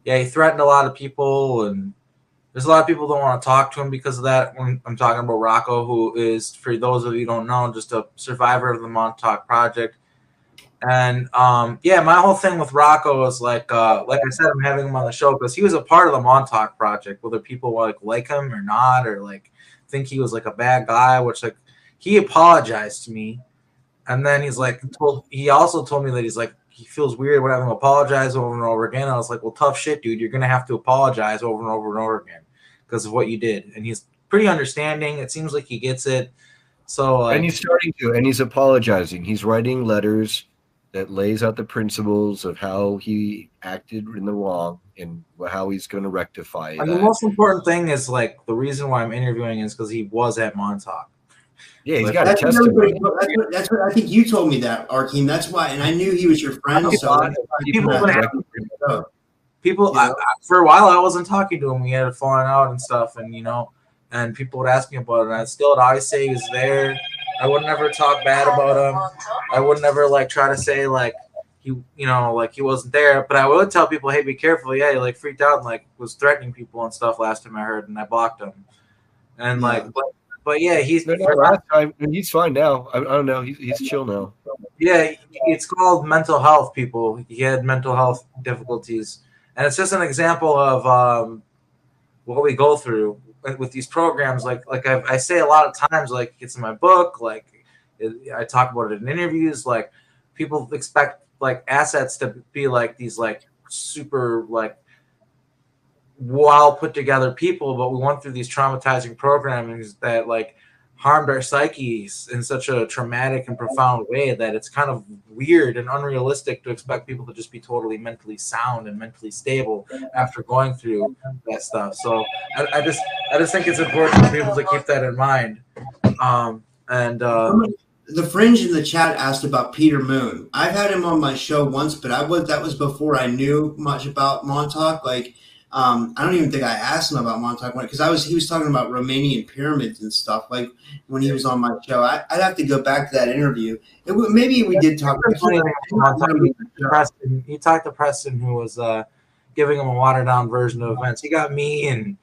he threatened a lot of people, and there's a lot of people that don't want to talk to him because of that. When I'm talking about Rocco, who is, for those of you who don't know, just a survivor of the Montauk Project. And my whole thing with Rocco is like I said, I'm having him on the show because he was a part of the Montauk Project, whether people like him or not, or think he was like a bad guy, which he apologized to me. And then he also told me that he feels weird when having to apologize over and over again. I was like, well, tough shit, dude. You're going to have to apologize over and over and over again because of what you did. And he's pretty understanding. It seems like he gets it. So, and he's starting to, and he's apologizing. He's writing letters that lays out the principles of how he acted in the wrong and how he's going to rectify it. And the most important thing is the reason why I'm interviewing is because he was at Montauk. Yeah, he's got a testimony. That's what I think you told me that, Arkeem. That's why, and I knew he was your friend. People for a while I wasn't talking to him. We had a falling out and stuff, and people would ask me about it. And I'd always say he was there. I would never talk bad about him. I would never try to say he he wasn't there. But I would tell people, hey, be careful. Yeah, he freaked out and was threatening people and stuff last time I heard, and I blocked him. And But yeah, he's last time. He's fine now. I don't know. He's chill now. Yeah, it's called mental health. People, he had mental health difficulties, and it's just an example of what we go through with these programs. I say a lot of times, it's in my book. I talk about it in interviews. People expect assets to be these super well put together people, but we went through these traumatizing programmings that harmed our psyches in such a traumatic and profound way that it's kind of weird and unrealistic to expect people to just be totally mentally sound and mentally stable after going through that stuff. So I just think it's important for people to keep that in mind. The Fringe in the chat asked about Peter Moon. I've had him on my show once, but that was before I knew much about Montauk. I don't even think I asked him about Montauk because he was talking about Romanian pyramids and stuff when he was on my show. I'd have to go back to that interview. Maybe we did talk. He talked to Preston, who was giving him a watered down version of events. He got me and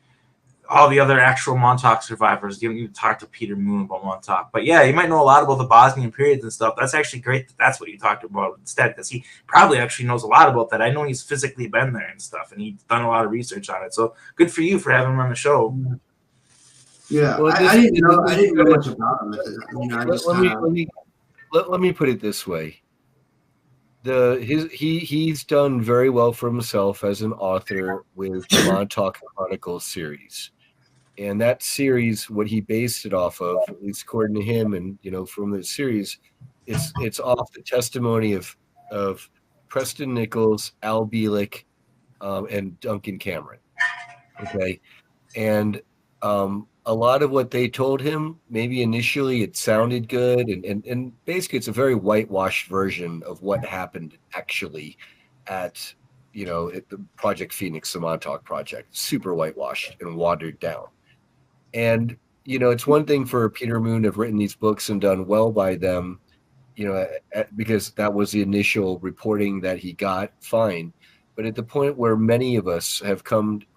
all the other actual Montauk survivors. You don't need to talk to Peter Moon about Montauk. But yeah, you might know a lot about the Bosnian periods and stuff. That's actually great that's what you talked about instead, because he probably actually knows a lot about that. I know he's physically been there and stuff, and he's done a lot of research on it. So good for you for having him on the show. Yeah, well, I didn't know much about him. Let me put it this way. He's done very well for himself as an author with the Montauk Chronicles series. And that series, what he based it off of, at least according to him, and from the series, it's off the testimony of Preston Nichols, Al Bielek, and Duncan Cameron. Okay, and a lot of what they told him, maybe initially it sounded good, and basically it's a very whitewashed version of what happened actually at the Project Phoenix, the Montauk Project, super whitewashed and watered down. And, it's one thing for Peter Moon to have written these books and done well by them, because that was the initial reporting that he got, fine. But at the point where many of us have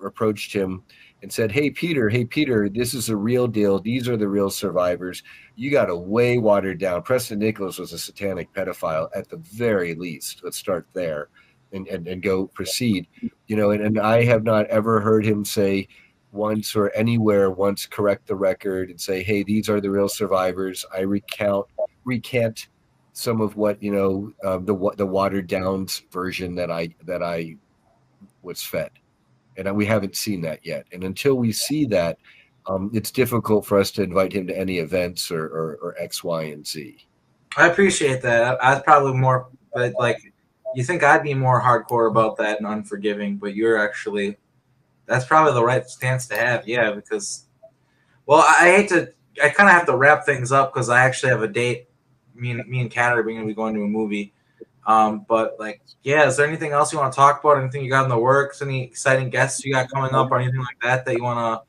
approached him and said, hey, Peter, this is a real deal. These are the real survivors. You got a way watered down. Preston Nicholas was a satanic pedophile at the very least. Let's start there and go proceed. You know, and I have not ever heard him say once or anywhere once correct the record and say, hey, these are the real survivors. I recant some of what, you know, the watered down version that I was fed. And we haven't seen that yet. And until we see that, it's difficult for us to invite him to any events or X, Y, and Z. I appreciate that. I was probably more, but like, you think I'd be more hardcore about that and unforgiving, but you're actually, that's probably the right stance to have. Yeah, because, well, I kind of have to wrap things up because I actually have a date. Me and Kat are going to be going to a movie. But like, yeah, is there anything else you want to talk about? Anything you got in the works? Any exciting guests you got coming up or anything like that you want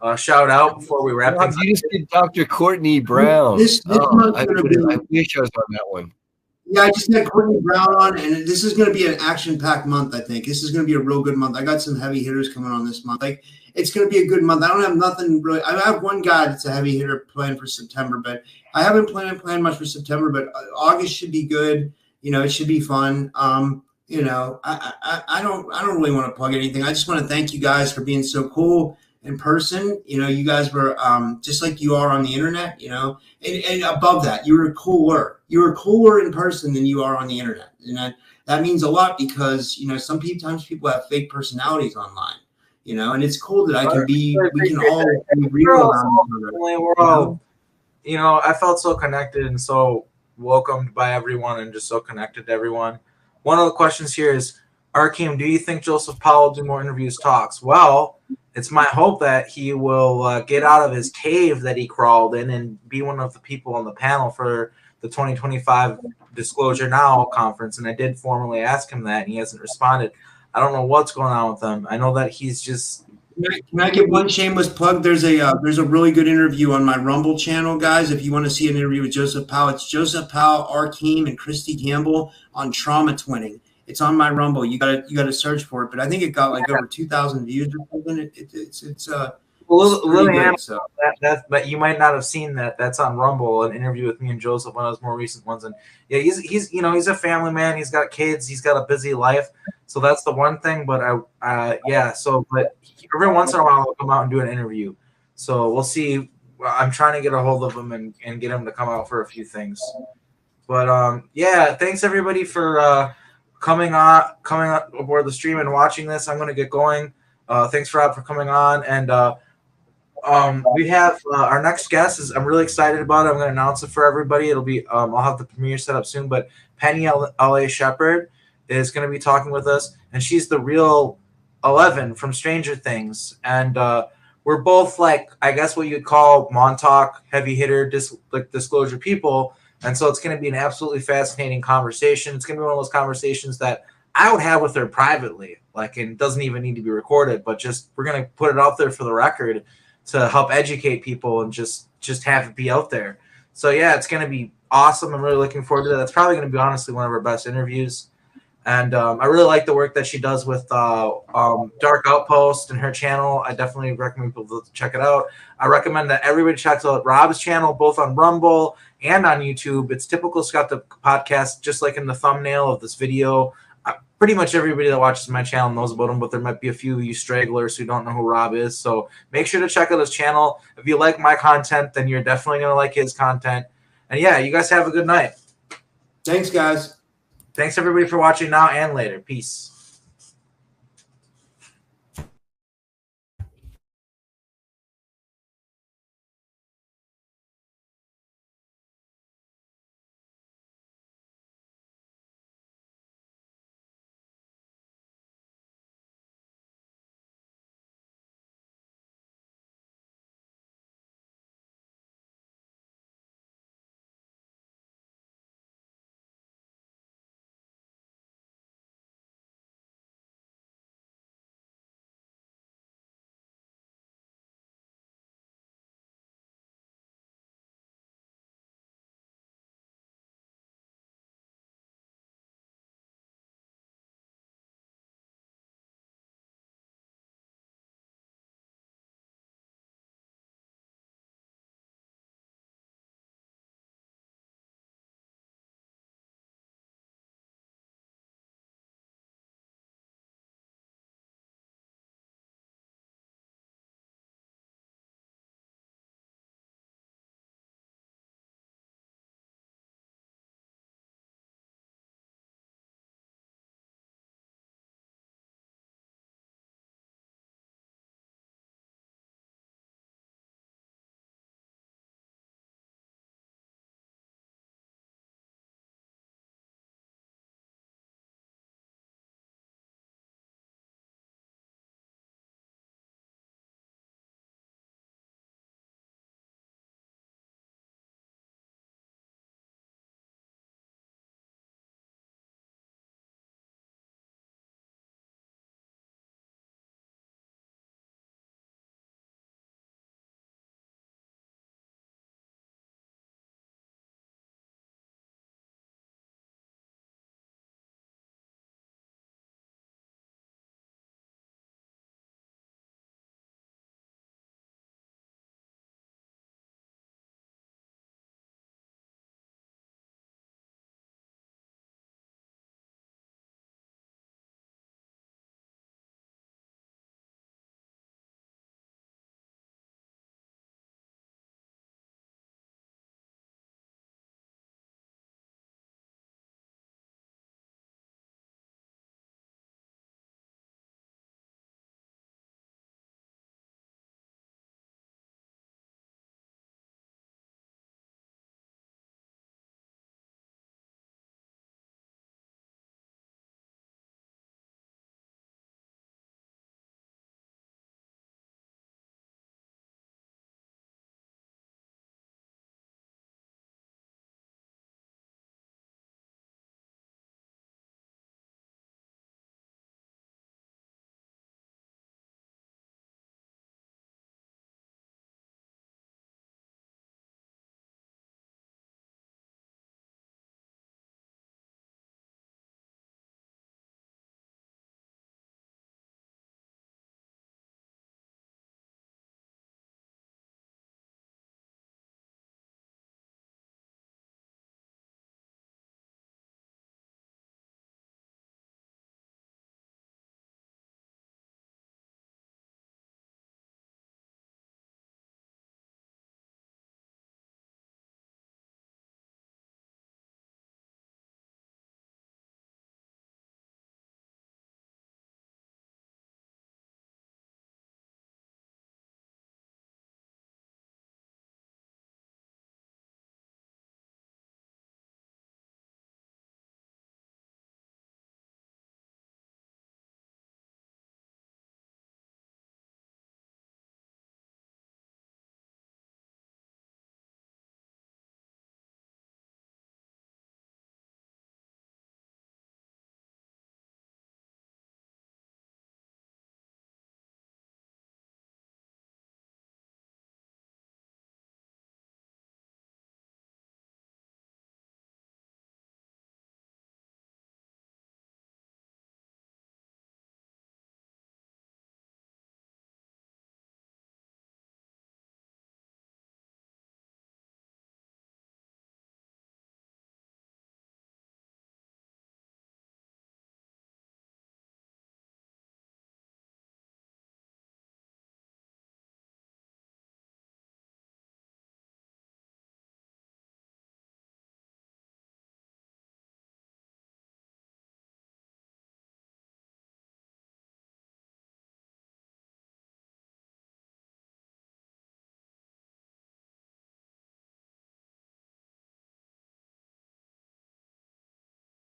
to shout out before we wrap things up? You just did Dr. Courtney Brown. I wish I was on that one. Yeah, I just had Courtney Brown on, and this is going to be an action-packed month, I think. This is going to be a real good month. I got some heavy hitters coming on this month. Like, it's going to be a good month. I don't have nothing really. I have one guy that's a heavy hitter planned for September, but I haven't planned much for September, but August should be good. You know, it should be fun. You know, I don't really want to plug anything. I just want to thank you guys for being so cool in person. You know, you guys were just like you are on the internet, you know, and above that, you were cooler. You were cooler in person than you are on the internet. And that means a lot because, you know, sometimes people have fake personalities online, you know, and it's cool that we can all be real we're all, you know, I felt so connected and so welcomed by everyone and just so connected to everyone. One of the questions here is, Arkeem, do you think Joseph Powell will do more interviews, talks? Well, it's my hope that he will get out of his cave that he crawled in and be one of the people on the panel for the 2025 Disclosure Now conference. And I did formally ask him that, and he hasn't responded. I don't know what's going on with him. I know that he's just... Can I get one shameless plug? There's a really good interview on my Rumble channel, guys. If you want to see an interview with Joseph Powell, it's Joseph Powell, Arkeem, and Christy Campbell on trauma twinning. It's on my Rumble. You gotta search for it. But I think it got like over 2,000 views or something. It's good, so. But you might not have seen that. That's on Rumble, an interview with me and Joseph, one of those more recent ones. And yeah, he's you know, he's a family man. He's got kids. He's got a busy life. So that's the one thing. But yeah. So, but every once in a while, I'll come out and do an interview. So we'll see. I'm trying to get a hold of him and get him to come out for a few things. But yeah, thanks everybody for coming aboard the stream and watching this. I'm gonna get going. Thanks Rob for coming on, and we have our next guest is, I'm really excited about it. I'm gonna announce it for everybody. It'll be I'll have the premiere set up soon, but Penny L.A. Shepherd is gonna be talking with us, and she's the real 11 from Stranger Things, and we're both like, I guess what you'd call Montauk heavy hitter disclosure people. And so it's going to be an absolutely fascinating conversation. It's going to be one of those conversations that I would have with her privately, like, and it doesn't even need to be recorded, but just we're going to put it out there for the record to help educate people and just have it be out there. So yeah, it's going to be awesome. I'm really looking forward to that. That's probably going to be honestly one of our best interviews. And I really like the work that she does with Dark Outpost and her channel. I definitely recommend people to check it out. I recommend that everybody checks out Rob's channel, both on Rumble and on YouTube. It's Typical Skeptic Podcast, just like in the thumbnail of this video. Pretty much everybody that watches my channel knows about him, but there might be a few of you stragglers who don't know who Rob is. So make sure to check out his channel. If you like my content, then you're definitely going to like his content. And yeah, you guys have a good night. Thanks, guys. Thanks, everybody, for watching now and later. Peace.